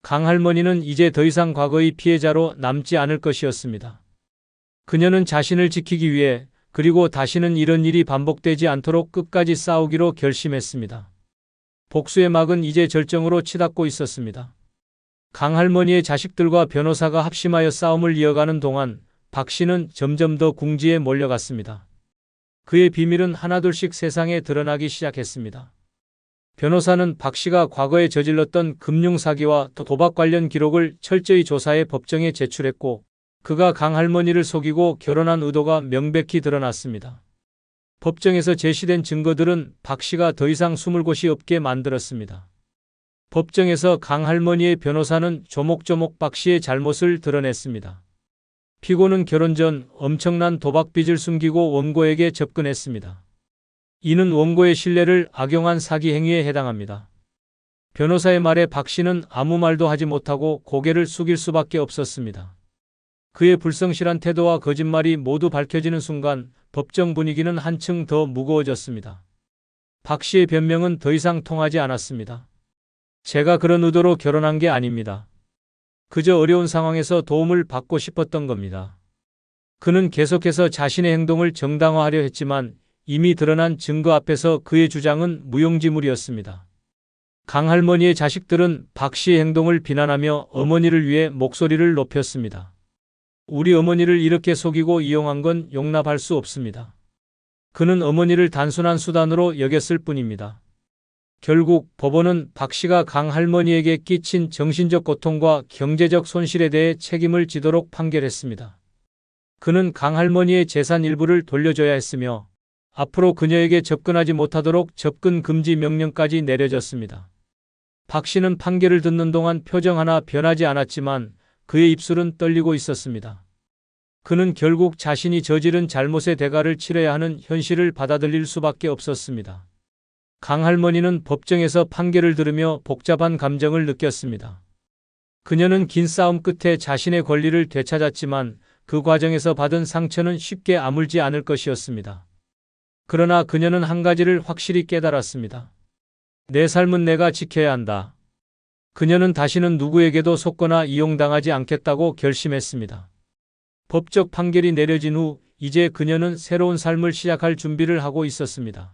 강 할머니는 이제 더 이상 과거의 피해자로 남지 않을 것이었습니다. 그녀는 자신을 지키기 위해 그리고 다시는 이런 일이 반복되지 않도록 끝까지 싸우기로 결심했습니다. 복수의 막은 이제 절정으로 치닫고 있었습니다. 강 할머니의 자식들과 변호사가 합심하여 싸움을 이어가는 동안 박 씨는 점점 더 궁지에 몰려갔습니다. 그의 비밀은 하나둘씩 세상에 드러나기 시작했습니다. 변호사는 박 씨가 과거에 저질렀던 금융사기와 도박 관련 기록을 철저히 조사해 법정에 제출했고, 그가 강 할머니를 속이고 결혼한 의도가 명백히 드러났습니다. 법정에서 제시된 증거들은 박 씨가 더 이상 숨을 곳이 없게 만들었습니다. 법정에서 강 할머니의 변호사는 조목조목 박 씨의 잘못을 드러냈습니다. 피고는 결혼 전 엄청난 도박 빚을 숨기고 원고에게 접근했습니다. 이는 원고의 신뢰를 악용한 사기 행위에 해당합니다. 변호사의 말에 박 씨는 아무 말도 하지 못하고 고개를 숙일 수밖에 없었습니다. 그의 불성실한 태도와 거짓말이 모두 밝혀지는 순간 법정 분위기는 한층 더 무거워졌습니다. 박 씨의 변명은 더 이상 통하지 않았습니다. 제가 그런 의도로 결혼한 게 아닙니다. 그저 어려운 상황에서 도움을 받고 싶었던 겁니다. 그는 계속해서 자신의 행동을 정당화하려 했지만 이미 드러난 증거 앞에서 그의 주장은 무용지물이었습니다. 강 할머니의 자식들은 박 씨의 행동을 비난하며 어머니를 위해 목소리를 높였습니다. 우리 어머니를 이렇게 속이고 이용한 건 용납할 수 없습니다. 그는 어머니를 단순한 수단으로 여겼을 뿐입니다. 결국 법원은 박 씨가 강 할머니에게 끼친 정신적 고통과 경제적 손실에 대해 책임을 지도록 판결했습니다. 그는 강 할머니의 재산 일부를 돌려줘야 했으며 앞으로 그녀에게 접근하지 못하도록 접근 금지 명령까지 내려졌습니다. 박 씨는 판결을 듣는 동안 표정 하나 변하지 않았지만 그의 입술은 떨리고 있었습니다. 그는 결국 자신이 저지른 잘못의 대가를 치러야 하는 현실을 받아들일 수밖에 없었습니다. 강 할머니는 법정에서 판결을 들으며 복잡한 감정을 느꼈습니다. 그녀는 긴 싸움 끝에 자신의 권리를 되찾았지만 그 과정에서 받은 상처는 쉽게 아물지 않을 것이었습니다. 그러나 그녀는 한 가지를 확실히 깨달았습니다. 내 삶은 내가 지켜야 한다. 그녀는 다시는 누구에게도 속거나 이용당하지 않겠다고 결심했습니다. 법적 판결이 내려진 후 이제 그녀는 새로운 삶을 시작할 준비를 하고 있었습니다.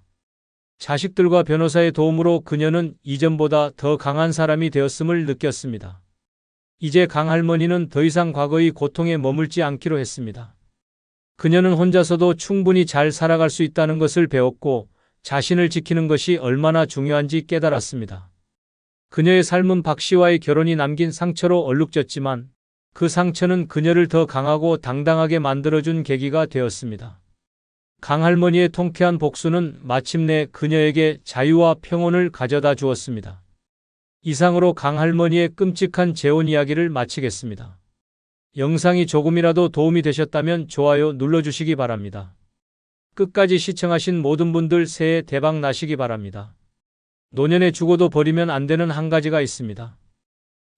자식들과 변호사의 도움으로 그녀는 이전보다 더 강한 사람이 되었음을 느꼈습니다. 이제 강 할머니는 더 이상 과거의 고통에 머물지 않기로 했습니다. 그녀는 혼자서도 충분히 잘 살아갈 수 있다는 것을 배웠고 자신을 지키는 것이 얼마나 중요한지 깨달았습니다. 그녀의 삶은 박 씨와의 결혼이 남긴 상처로 얼룩졌지만 그 상처는 그녀를 더 강하고 당당하게 만들어준 계기가 되었습니다. 강 할머니의 통쾌한 복수는 마침내 그녀에게 자유와 평온을 가져다 주었습니다. 이상으로 강 할머니의 끔찍한 재혼 이야기를 마치겠습니다. 영상이 조금이라도 도움이 되셨다면 좋아요 눌러주시기 바랍니다. 끝까지 시청하신 모든 분들 새해 대박 나시기 바랍니다. 노년에 죽어도 버리면 안 되는 한 가지가 있습니다.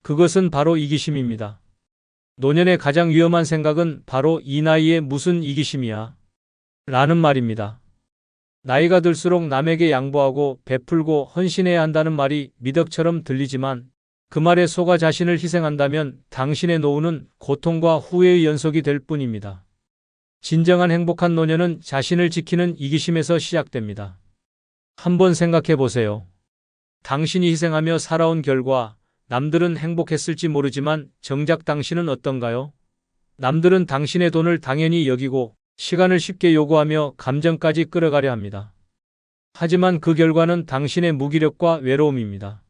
그것은 바로 이기심입니다. 노년의 가장 위험한 생각은 바로 이 나이에 무슨 이기심이야? 라는 말입니다. 나이가 들수록 남에게 양보하고 베풀고 헌신해야 한다는 말이 미덕처럼 들리지만 그 말에 속아 자신을 희생한다면 당신의 노후는 고통과 후회의 연속이 될 뿐입니다. 진정한 행복한 노년은 자신을 지키는 이기심에서 시작됩니다. 한번 생각해 보세요. 당신이 희생하며 살아온 결과 남들은 행복했을지 모르지만 정작 당신은 어떤가요? 남들은 당신의 돈을 당연히 여기고 시간을 쉽게 요구하며 감정까지 끌어가려 합니다. 하지만 그 결과는 당신의 무기력과 외로움입니다.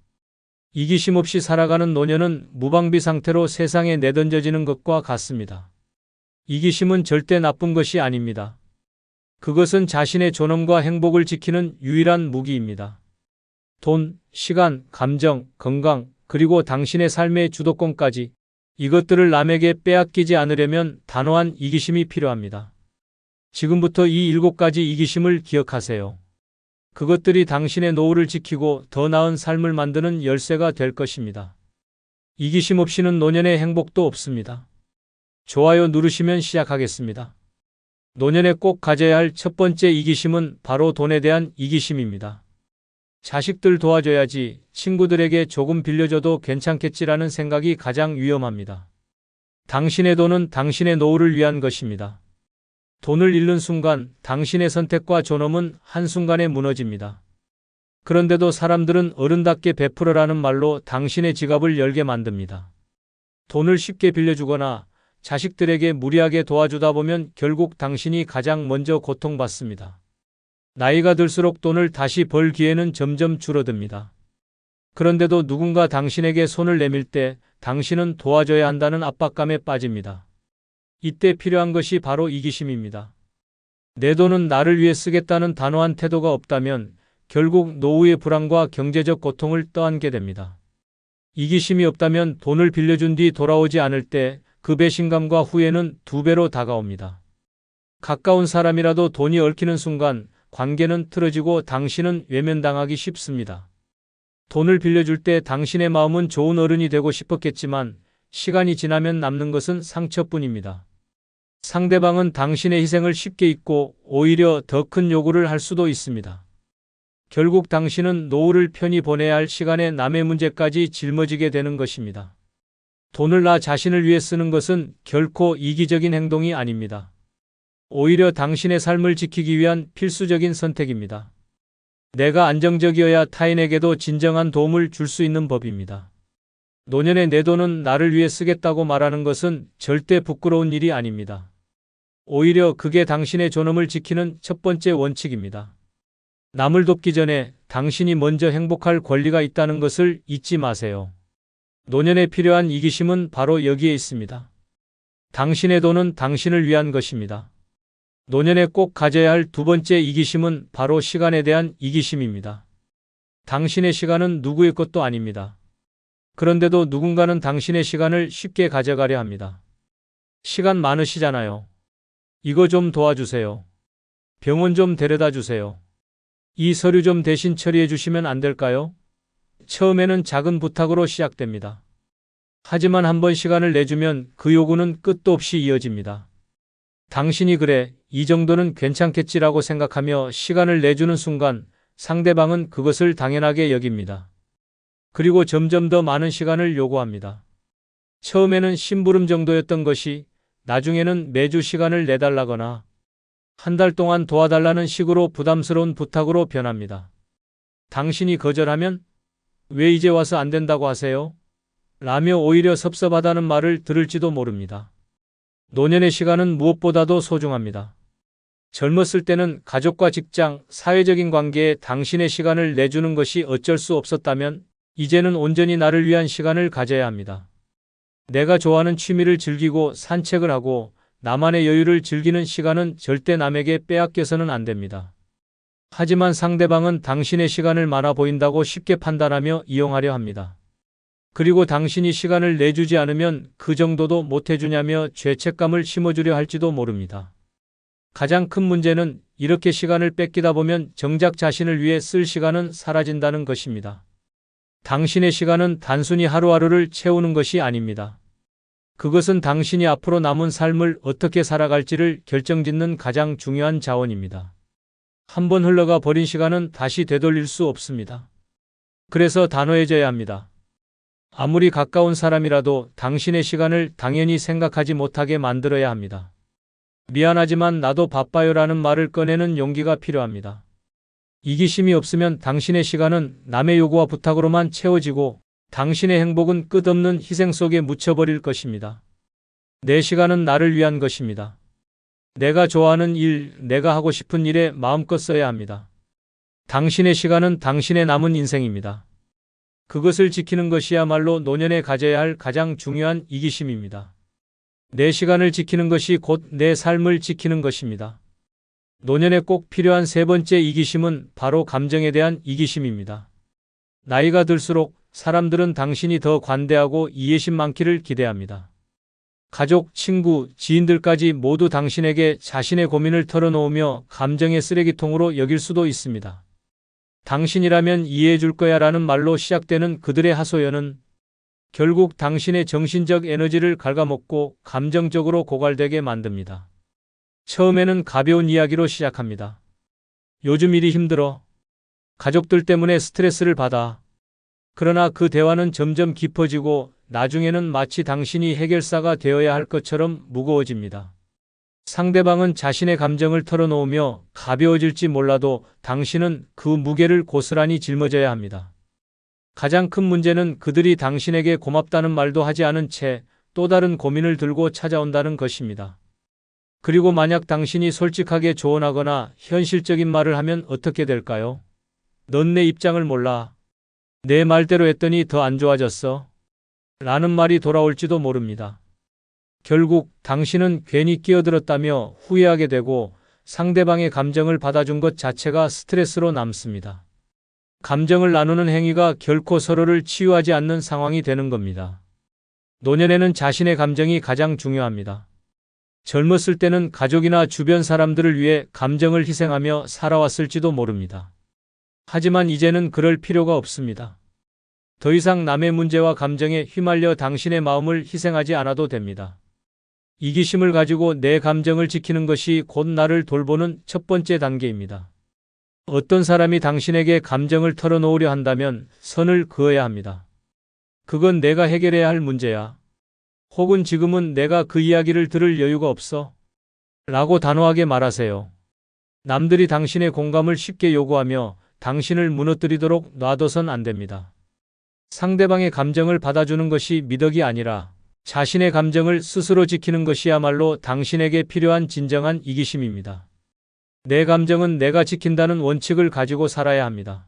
이기심 없이 살아가는 노년은 무방비 상태로 세상에 내던져지는 것과 같습니다. 이기심은 절대 나쁜 것이 아닙니다. 그것은 자신의 존엄과 행복을 지키는 유일한 무기입니다. 돈, 시간, 감정, 건강, 그리고 당신의 삶의 주도권까지 이것들을 남에게 빼앗기지 않으려면 단호한 이기심이 필요합니다. 지금부터 이 7가지 이기심을 기억하세요. 그것들이 당신의 노후를 지키고 더 나은 삶을 만드는 열쇠가 될 것입니다. 이기심 없이는 노년의 행복도 없습니다. 좋아요 누르시면 시작하겠습니다. 노년에 꼭 가져야 할 첫 번째 이기심은 바로 돈에 대한 이기심입니다. 자식들 도와줘야지, 친구들에게 조금 빌려줘도 괜찮겠지라는 생각이 가장 위험합니다. 당신의 돈은 당신의 노후를 위한 것입니다. 돈을 잃는 순간 당신의 선택과 존엄은 한순간에 무너집니다. 그런데도 사람들은 어른답게 베풀어라는 말로 당신의 지갑을 열게 만듭니다. 돈을 쉽게 빌려주거나 자식들에게 무리하게 도와주다 보면 결국 당신이 가장 먼저 고통받습니다. 나이가 들수록 돈을 다시 벌 기회는 점점 줄어듭니다. 그런데도 누군가 당신에게 손을 내밀 때 당신은 도와줘야 한다는 압박감에 빠집니다. 이때 필요한 것이 바로 이기심입니다. 내 돈은 나를 위해 쓰겠다는 단호한 태도가 없다면 결국 노후의 불안과 경제적 고통을 떠안게 됩니다. 이기심이 없다면 돈을 빌려준 뒤 돌아오지 않을 때 그 배신감과 후회는 2배로 다가옵니다. 가까운 사람이라도 돈이 얽히는 순간 관계는 틀어지고 당신은 외면당하기 쉽습니다. 돈을 빌려줄 때 당신의 마음은 좋은 어른이 되고 싶었겠지만 시간이 지나면 남는 것은 상처뿐입니다. 상대방은 당신의 희생을 쉽게 잊고 오히려 더 큰 요구를 할 수도 있습니다. 결국 당신은 노후를 편히 보내야 할 시간에 남의 문제까지 짊어지게 되는 것입니다. 돈을 나 자신을 위해 쓰는 것은 결코 이기적인 행동이 아닙니다. 오히려 당신의 삶을 지키기 위한 필수적인 선택입니다. 내가 안정적이어야 타인에게도 진정한 도움을 줄 수 있는 법입니다. 노년에 내 돈은 나를 위해 쓰겠다고 말하는 것은 절대 부끄러운 일이 아닙니다. 오히려 그게 당신의 존엄을 지키는 첫 번째 원칙입니다. 남을 돕기 전에 당신이 먼저 행복할 권리가 있다는 것을 잊지 마세요. 노년에 필요한 이기심은 바로 여기에 있습니다. 당신의 돈은 당신을 위한 것입니다. 노년에 꼭 가져야 할 두 번째 이기심은 바로 시간에 대한 이기심입니다. 당신의 시간은 누구의 것도 아닙니다. 그런데도 누군가는 당신의 시간을 쉽게 가져가려 합니다. 시간 많으시잖아요. 이거 좀 도와주세요. 병원 좀 데려다 주세요. 이 서류 좀 대신 처리해 주시면 안 될까요? 처음에는 작은 부탁으로 시작됩니다. 하지만 한번 시간을 내주면 그 요구는 끝도 없이 이어집니다. 당신이 그래, 이 정도는 괜찮겠지라고 생각하며 시간을 내주는 순간 상대방은 그것을 당연하게 여깁니다. 그리고 점점 더 많은 시간을 요구합니다. 처음에는 심부름 정도였던 것이 나중에는 매주 시간을 내달라거나 한 달 동안 도와달라는 식으로 부담스러운 부탁으로 변합니다. 당신이 거절하면 왜 이제 와서 안 된다고 하세요? 라며 오히려 섭섭하다는 말을 들을지도 모릅니다. 노년의 시간은 무엇보다도 소중합니다. 젊었을 때는 가족과 직장, 사회적인 관계에 당신의 시간을 내주는 것이 어쩔 수 없었다면 이제는 온전히 나를 위한 시간을 가져야 합니다. 내가 좋아하는 취미를 즐기고 산책을 하고 나만의 여유를 즐기는 시간은 절대 남에게 빼앗겨서는 안 됩니다. 하지만 상대방은 당신의 시간을 많아 보인다고 쉽게 판단하며 이용하려 합니다. 그리고 당신이 시간을 내주지 않으면 그 정도도 못해주냐며 죄책감을 심어주려 할지도 모릅니다. 가장 큰 문제는 이렇게 시간을 뺏기다 보면 정작 자신을 위해 쓸 시간은 사라진다는 것입니다. 당신의 시간은 단순히 하루하루를 채우는 것이 아닙니다. 그것은 당신이 앞으로 남은 삶을 어떻게 살아갈지를 결정짓는 가장 중요한 자원입니다. 한번 흘러가 버린 시간은 다시 되돌릴 수 없습니다. 그래서 단호해져야 합니다. 아무리 가까운 사람이라도 당신의 시간을 당연히 생각하지 못하게 만들어야 합니다. 미안하지만 나도 바빠요라는 말을 꺼내는 용기가 필요합니다. 이기심이 없으면 당신의 시간은 남의 요구와 부탁으로만 채워지고 당신의 행복은 끝없는 희생 속에 묻혀버릴 것입니다. 내 시간은 나를 위한 것입니다. 내가 좋아하는 일, 내가 하고 싶은 일에 마음껏 써야 합니다. 당신의 시간은 당신의 남은 인생입니다. 그것을 지키는 것이야말로 노년에 가져야 할 가장 중요한 이기심입니다. 내 시간을 지키는 것이 곧 내 삶을 지키는 것입니다. 노년에 꼭 필요한 세 번째 이기심은 바로 감정에 대한 이기심입니다. 나이가 들수록 사람들은 당신이 더 관대하고 이해심 많기를 기대합니다. 가족, 친구, 지인들까지 모두 당신에게 자신의 고민을 털어놓으며 감정의 쓰레기통으로 여길 수도 있습니다. 당신이라면 이해해 줄 거야 라는 말로 시작되는 그들의 하소연은 결국 당신의 정신적 에너지를 갉아먹고 감정적으로 고갈되게 만듭니다. 처음에는 가벼운 이야기로 시작합니다. 요즘 일이 힘들어. 가족들 때문에 스트레스를 받아. 그러나 그 대화는 점점 깊어지고 나중에는 마치 당신이 해결사가 되어야 할 것처럼 무거워집니다. 상대방은 자신의 감정을 털어놓으며 가벼워질지 몰라도 당신은 그 무게를 고스란히 짊어져야 합니다. 가장 큰 문제는 그들이 당신에게 고맙다는 말도 하지 않은 채 또 다른 고민을 들고 찾아온다는 것입니다. 그리고 만약 당신이 솔직하게 조언하거나 현실적인 말을 하면 어떻게 될까요? 넌 내 입장을 몰라. 내 말대로 했더니 더 안 좋아졌어. 라는 말이 돌아올지도 모릅니다. 결국 당신은 괜히 끼어들었다며 후회하게 되고 상대방의 감정을 받아준 것 자체가 스트레스로 남습니다. 감정을 나누는 행위가 결코 서로를 치유하지 않는 상황이 되는 겁니다. 노년에는 자신의 감정이 가장 중요합니다. 젊었을 때는 가족이나 주변 사람들을 위해 감정을 희생하며 살아왔을지도 모릅니다. 하지만 이제는 그럴 필요가 없습니다. 더 이상 남의 문제와 감정에 휘말려 당신의 마음을 희생하지 않아도 됩니다. 이기심을 가지고 내 감정을 지키는 것이 곧 나를 돌보는 첫 번째 단계입니다. 어떤 사람이 당신에게 감정을 털어놓으려 한다면 선을 그어야 합니다. 그건 내가 해결해야 할 문제야. 혹은 지금은 내가 그 이야기를 들을 여유가 없어. 라고 단호하게 말하세요. 남들이 당신의 공감을 쉽게 요구하며 당신을 무너뜨리도록 놔둬선 안 됩니다. 상대방의 감정을 받아주는 것이 미덕이 아니라 자신의 감정을 스스로 지키는 것이야말로 당신에게 필요한 진정한 이기심입니다. 내 감정은 내가 지킨다는 원칙을 가지고 살아야 합니다.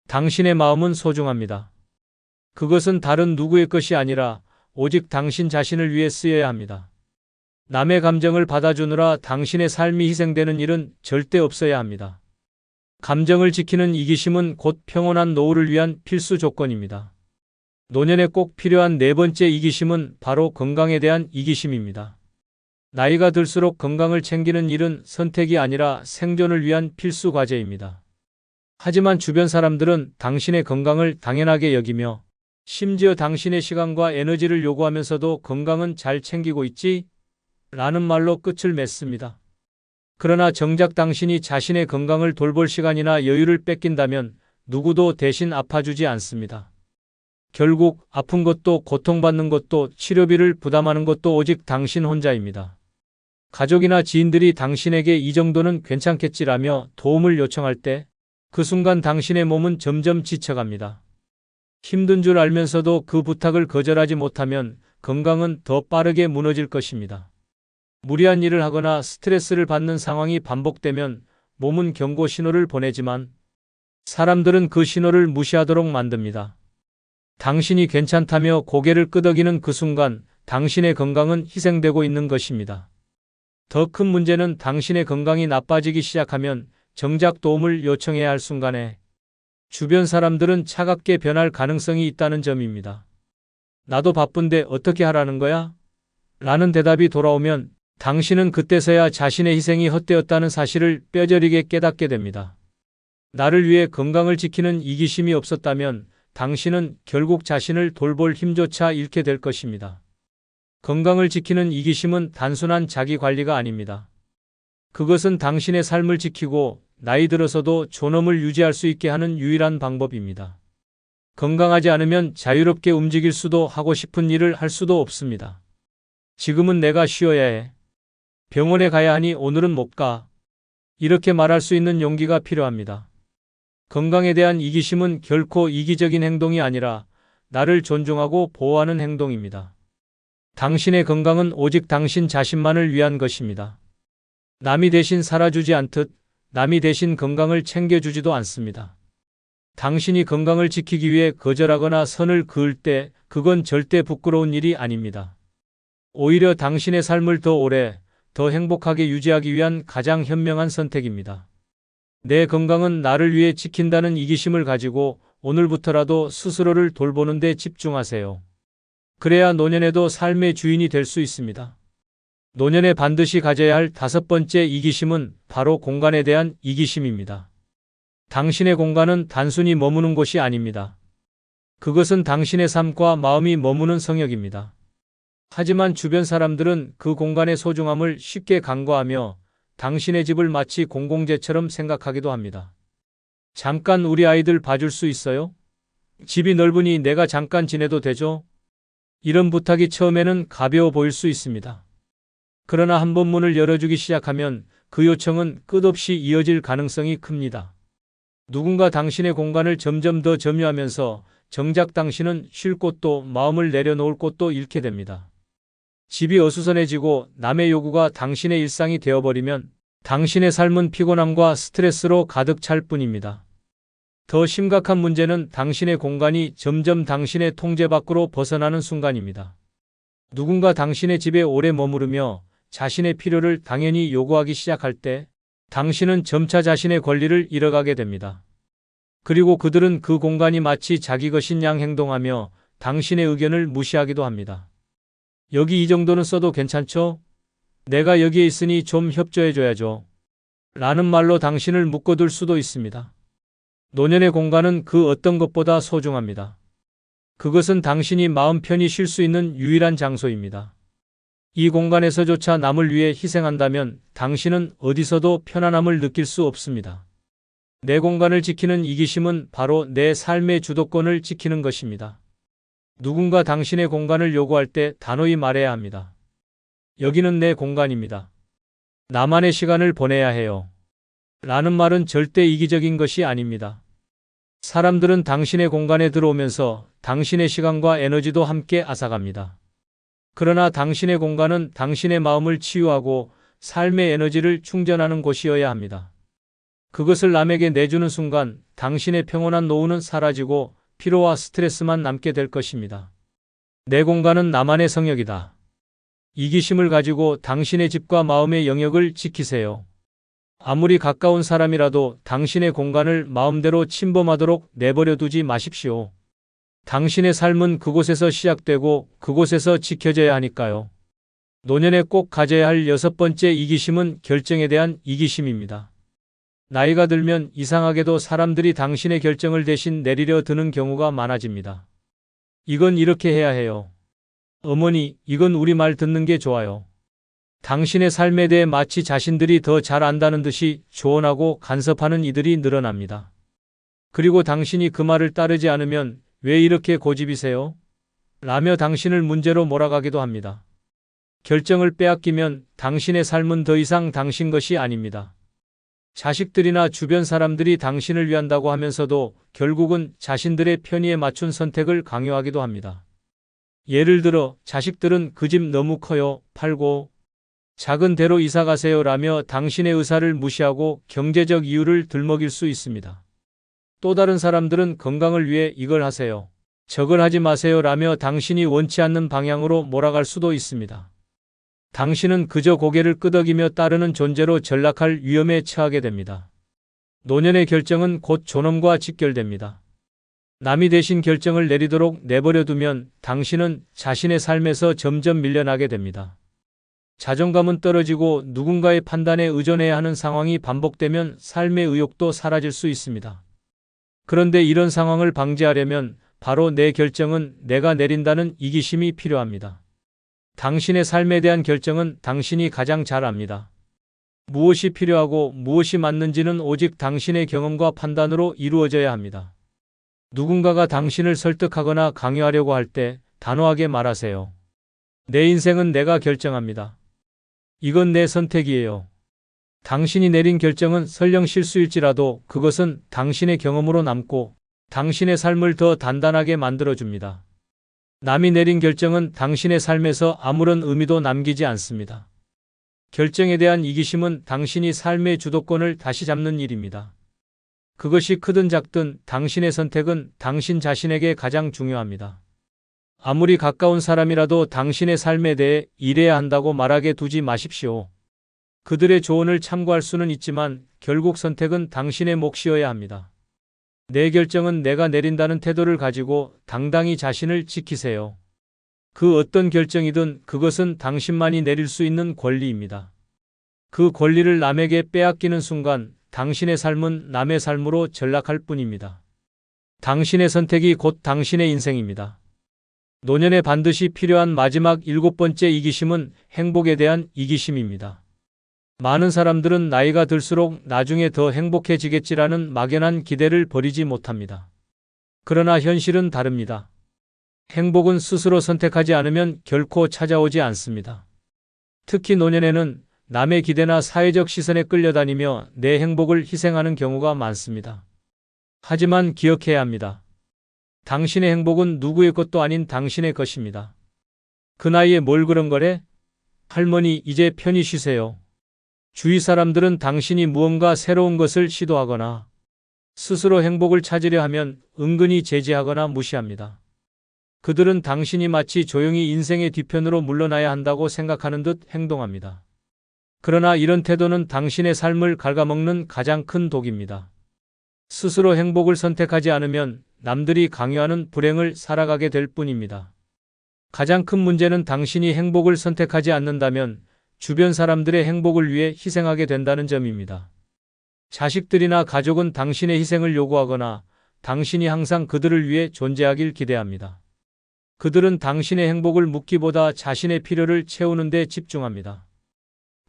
당신의 마음은 소중합니다. 그것은 다른 누구의 것이 아니라 오직 당신 자신을 위해 쓰여야 합니다. 남의 감정을 받아주느라 당신의 삶이 희생되는 일은 절대 없어야 합니다. 감정을 지키는 이기심은 곧 평온한 노후를 위한 필수 조건입니다. 노년에 꼭 필요한 네 번째 이기심은 바로 건강에 대한 이기심입니다. 나이가 들수록 건강을 챙기는 일은 선택이 아니라 생존을 위한 필수 과제입니다. 하지만 주변 사람들은 당신의 건강을 당연하게 여기며 심지어 당신의 시간과 에너지를 요구하면서도 건강은 잘 챙기고 있지? 라는 말로 끝을 맺습니다. 그러나 정작 당신이 자신의 건강을 돌볼 시간이나 여유를 뺏긴다면 누구도 대신 아파주지 않습니다. 결국 아픈 것도 고통받는 것도 치료비를 부담하는 것도 오직 당신 혼자입니다. 가족이나 지인들이 당신에게 이 정도는 괜찮겠지라며 도움을 요청할 때 그 순간 당신의 몸은 점점 지쳐갑니다. 힘든 줄 알면서도 그 부탁을 거절하지 못하면 건강은 더 빠르게 무너질 것입니다. 무리한 일을 하거나 스트레스를 받는 상황이 반복되면 몸은 경고 신호를 보내지만 사람들은 그 신호를 무시하도록 만듭니다. 당신이 괜찮다며 고개를 끄덕이는 그 순간 당신의 건강은 희생되고 있는 것입니다. 더 큰 문제는 당신의 건강이 나빠지기 시작하면 정작 도움을 요청해야 할 순간에 주변 사람들은 차갑게 변할 가능성이 있다는 점입니다. 나도 바쁜데 어떻게 하라는 거야? 라는 대답이 돌아오면 당신은 그때서야 자신의 희생이 헛되었다는 사실을 뼈저리게 깨닫게 됩니다. 나를 위해 건강을 지키는 이기심이 없었다면 당신은 결국 자신을 돌볼 힘조차 잃게 될 것입니다. 건강을 지키는 이기심은 단순한 자기 관리가 아닙니다. 그것은 당신의 삶을 지키고 나이 들어서도 존엄을 유지할 수 있게 하는 유일한 방법입니다. 건강하지 않으면 자유롭게 움직일 수도 하고 싶은 일을 할 수도 없습니다. 지금은 내가 쉬어야 해. 병원에 가야 하니 오늘은 못 가. 이렇게 말할 수 있는 용기가 필요합니다. 건강에 대한 이기심은 결코 이기적인 행동이 아니라 나를 존중하고 보호하는 행동입니다. 당신의 건강은 오직 당신 자신만을 위한 것입니다. 남이 대신 살아주지 않듯 남이 대신 건강을 챙겨주지도 않습니다. 당신이 건강을 지키기 위해 거절하거나 선을 그을 때 그건 절대 부끄러운 일이 아닙니다. 오히려 당신의 삶을 더 오래, 더 행복하게 유지하기 위한 가장 현명한 선택입니다. 내 건강은 나를 위해 지킨다는 이기심을 가지고 오늘부터라도 스스로를 돌보는 데 집중하세요. 그래야 노년에도 삶의 주인이 될 수 있습니다. 노년에 반드시 가져야 할 다섯 번째 이기심은 바로 공간에 대한 이기심입니다. 당신의 공간은 단순히 머무는 곳이 아닙니다. 그것은 당신의 삶과 마음이 머무는 성역입니다. 하지만 주변 사람들은 그 공간의 소중함을 쉽게 간과하며 당신의 집을 마치 공공재처럼 생각하기도 합니다. 잠깐 우리 아이들 봐줄 수 있어요? 집이 넓으니 내가 잠깐 지내도 되죠? 이런 부탁이 처음에는 가벼워 보일 수 있습니다. 그러나 한번 문을 열어주기 시작하면 그 요청은 끝없이 이어질 가능성이 큽니다. 누군가 당신의 공간을 점점 더 점유하면서 정작 당신은 쉴 곳도 마음을 내려놓을 곳도 잃게 됩니다. 집이 어수선해지고 남의 요구가 당신의 일상이 되어버리면 당신의 삶은 피곤함과 스트레스로 가득 찰 뿐입니다. 더 심각한 문제는 당신의 공간이 점점 당신의 통제 밖으로 벗어나는 순간입니다. 누군가 당신의 집에 오래 머무르며 자신의 필요를 당연히 요구하기 시작할 때 당신은 점차 자신의 권리를 잃어가게 됩니다. 그리고 그들은 그 공간이 마치 자기 것인 양 행동하며 당신의 의견을 무시하기도 합니다. 여기 이 정도는 써도 괜찮죠? 내가 여기에 있으니 좀 협조해줘야죠. 라는 말로 당신을 묶어둘 수도 있습니다. 노년의 공간은 그 어떤 것보다 소중합니다. 그것은 당신이 마음 편히 쉴 수 있는 유일한 장소입니다. 이 공간에서조차 남을 위해 희생한다면 당신은 어디서도 편안함을 느낄 수 없습니다. 내 공간을 지키는 이기심은 바로 내 삶의 주도권을 지키는 것입니다. 누군가 당신의 공간을 요구할 때 단호히 말해야 합니다. 여기는 내 공간입니다. 나만의 시간을 보내야 해요. 라는 말은 절대 이기적인 것이 아닙니다. 사람들은 당신의 공간에 들어오면서 당신의 시간과 에너지도 함께 앗아갑니다. 그러나 당신의 공간은 당신의 마음을 치유하고 삶의 에너지를 충전하는 곳이어야 합니다. 그것을 남에게 내주는 순간 당신의 평온한 노후는 사라지고 피로와 스트레스만 남게 될 것입니다. 내 공간은 나만의 성역이다. 이기심을 가지고 당신의 집과 마음의 영역을 지키세요. 아무리 가까운 사람이라도 당신의 공간을 마음대로 침범하도록 내버려 두지 마십시오. 당신의 삶은 그곳에서 시작되고 그곳에서 지켜져야 하니까요. 노년에 꼭 가져야 할 6번째 이기심은 결정에 대한 이기심입니다. 나이가 들면 이상하게도 사람들이 당신의 결정을 대신 내리려 드는 경우가 많아집니다. 이건 이렇게 해야 해요. 어머니, 이건 우리 말 듣는 게 좋아요. 당신의 삶에 대해 마치 자신들이 더 잘 안다는 듯이 조언하고 간섭하는 이들이 늘어납니다. 그리고 당신이 그 말을 따르지 않으면 왜 이렇게 고집이세요? 라며 당신을 문제로 몰아가기도 합니다. 결정을 빼앗기면 당신의 삶은 더 이상 당신 것이 아닙니다. 자식들이나 주변 사람들이 당신을 위한다고 하면서도 결국은 자신들의 편의에 맞춘 선택을 강요하기도 합니다. 예를 들어 자식들은 그 집 너무 커요, 팔고 작은 데로 이사 가세요 라며 당신의 의사를 무시하고 경제적 이유를 들먹일 수 있습니다. 또 다른 사람들은 건강을 위해 이걸 하세요, 저걸 하지 마세요 라며 당신이 원치 않는 방향으로 몰아갈 수도 있습니다. 당신은 그저 고개를 끄덕이며 따르는 존재로 전락할 위험에 처하게 됩니다. 노년의 결정은 곧 존엄과 직결됩니다. 남이 대신 결정을 내리도록 내버려 두면 당신은 자신의 삶에서 점점 밀려나게 됩니다. 자존감은 떨어지고 누군가의 판단에 의존해야 하는 상황이 반복되면 삶의 의욕도 사라질 수 있습니다. 그런데 이런 상황을 방지하려면 바로 내 결정은 내가 내린다는 이기심이 필요합니다. 당신의 삶에 대한 결정은 당신이 가장 잘 압니다. 무엇이 필요하고 무엇이 맞는지는 오직 당신의 경험과 판단으로 이루어져야 합니다. 누군가가 당신을 설득하거나 강요하려고 할 때 단호하게 말하세요. 내 인생은 내가 결정합니다. 이건 내 선택이에요. 당신이 내린 결정은 설령 실수일지라도 그것은 당신의 경험으로 남고 당신의 삶을 더 단단하게 만들어줍니다. 남이 내린 결정은 당신의 삶에서 아무런 의미도 남기지 않습니다. 결정에 대한 이기심은 당신이 삶의 주도권을 다시 잡는 일입니다. 그것이 크든 작든 당신의 선택은 당신 자신에게 가장 중요합니다. 아무리 가까운 사람이라도 당신의 삶에 대해 이래야 한다고 말하게 두지 마십시오. 그들의 조언을 참고할 수는 있지만 결국 선택은 당신의 몫이어야 합니다. 내 결정은 내가 내린다는 태도를 가지고 당당히 자신을 지키세요. 그 어떤 결정이든 그것은 당신만이 내릴 수 있는 권리입니다. 그 권리를 남에게 빼앗기는 순간 당신의 삶은 남의 삶으로 전락할 뿐입니다. 당신의 선택이 곧 당신의 인생입니다. 노년에 반드시 필요한 마지막 7번째 이기심은 행복에 대한 이기심입니다. 많은 사람들은 나이가 들수록 나중에 더 행복해지겠지라는 막연한 기대를 버리지 못합니다. 그러나 현실은 다릅니다. 행복은 스스로 선택하지 않으면 결코 찾아오지 않습니다. 특히 노년에는 남의 기대나 사회적 시선에 끌려다니며 내 행복을 희생하는 경우가 많습니다. 하지만 기억해야 합니다. 당신의 행복은 누구의 것도 아닌 당신의 것입니다. 그 나이에 뭘 그런 거래? 할머니, 이제 편히 쉬세요. 주위 사람들은 당신이 무언가 새로운 것을 시도하거나 스스로 행복을 찾으려 하면 은근히 제지하거나 무시합니다. 그들은 당신이 마치 조용히 인생의 뒤편으로 물러나야 한다고 생각하는 듯 행동합니다. 그러나 이런 태도는 당신의 삶을 갉아먹는 가장 큰 독입니다. 스스로 행복을 선택하지 않으면 남들이 강요하는 불행을 살아가게 될 뿐입니다. 가장 큰 문제는 당신이 행복을 선택하지 않는다면 주변 사람들의 행복을 위해 희생하게 된다는 점입니다. 자식들이나 가족은 당신의 희생을 요구하거나 당신이 항상 그들을 위해 존재하길 기대합니다. 그들은 당신의 행복을 묻기보다 자신의 필요를 채우는 데 집중합니다.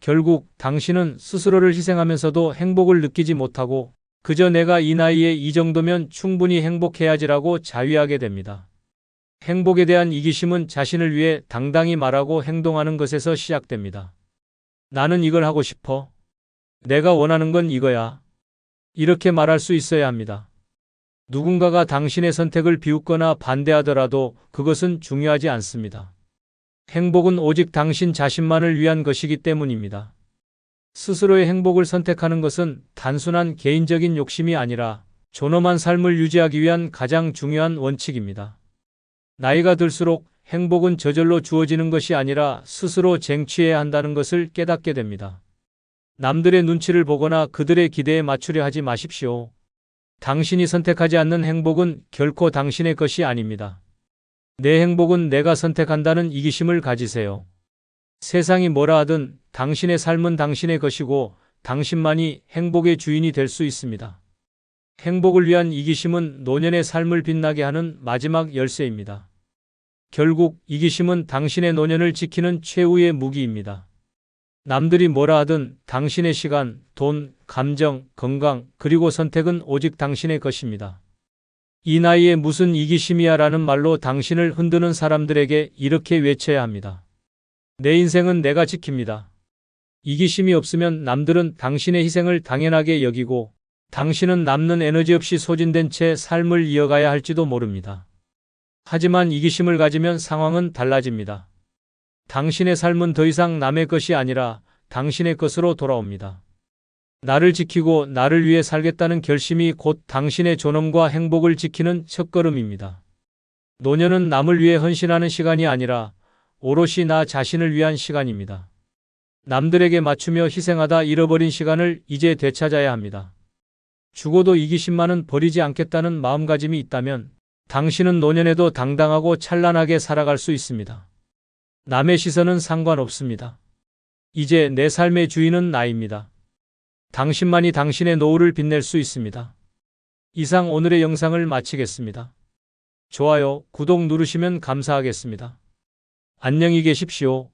결국 당신은 스스로를 희생하면서도 행복을 느끼지 못하고 그저 내가 이 나이에 이 정도면 충분히 행복해야지라고 자위하게 됩니다. 행복에 대한 이기심은 자신을 위해 당당히 말하고 행동하는 것에서 시작됩니다. 나는 이걸 하고 싶어. 내가 원하는 건 이거야. 이렇게 말할 수 있어야 합니다. 누군가가 당신의 선택을 비웃거나 반대하더라도 그것은 중요하지 않습니다. 행복은 오직 당신 자신만을 위한 것이기 때문입니다. 스스로의 행복을 선택하는 것은 단순한 개인적인 욕심이 아니라 존엄한 삶을 유지하기 위한 가장 중요한 원칙입니다. 나이가 들수록 행복은 저절로 주어지는 것이 아니라 스스로 쟁취해야 한다는 것을 깨닫게 됩니다. 남들의 눈치를 보거나 그들의 기대에 맞추려 하지 마십시오. 당신이 선택하지 않는 행복은 결코 당신의 것이 아닙니다. 내 행복은 내가 선택한다는 이기심을 가지세요. 세상이 뭐라 하든 당신의 삶은 당신의 것이고 당신만이 행복의 주인이 될 수 있습니다. 행복을 위한 이기심은 노년의 삶을 빛나게 하는 마지막 열쇠입니다. 결국 이기심은 당신의 노년을 지키는 최후의 무기입니다. 남들이 뭐라 하든 당신의 시간, 돈, 감정, 건강, 그리고 선택은 오직 당신의 것입니다. 이 나이에 무슨 이기심이야 라는 말로 당신을 흔드는 사람들에게 이렇게 외쳐야 합니다. 내 인생은 내가 지킵니다. 이기심이 없으면 남들은 당신의 희생을 당연하게 여기고 당신은 남는 에너지 없이 소진된 채 삶을 이어가야 할지도 모릅니다. 하지만 이기심을 가지면 상황은 달라집니다. 당신의 삶은 더 이상 남의 것이 아니라 당신의 것으로 돌아옵니다. 나를 지키고 나를 위해 살겠다는 결심이 곧 당신의 존엄과 행복을 지키는 첫걸음입니다. 노년은 남을 위해 헌신하는 시간이 아니라 오롯이 나 자신을 위한 시간입니다. 남들에게 맞추며 희생하다 잃어버린 시간을 이제 되찾아야 합니다. 죽어도 이기심만은 버리지 않겠다는 마음가짐이 있다면 당신은 노년에도 당당하고 찬란하게 살아갈 수 있습니다. 남의 시선은 상관없습니다. 이제 내 삶의 주인은 나입니다. 당신만이 당신의 노후를 빛낼 수 있습니다. 이상 오늘의 영상을 마치겠습니다. 좋아요, 구독 누르시면 감사하겠습니다. 안녕히 계십시오.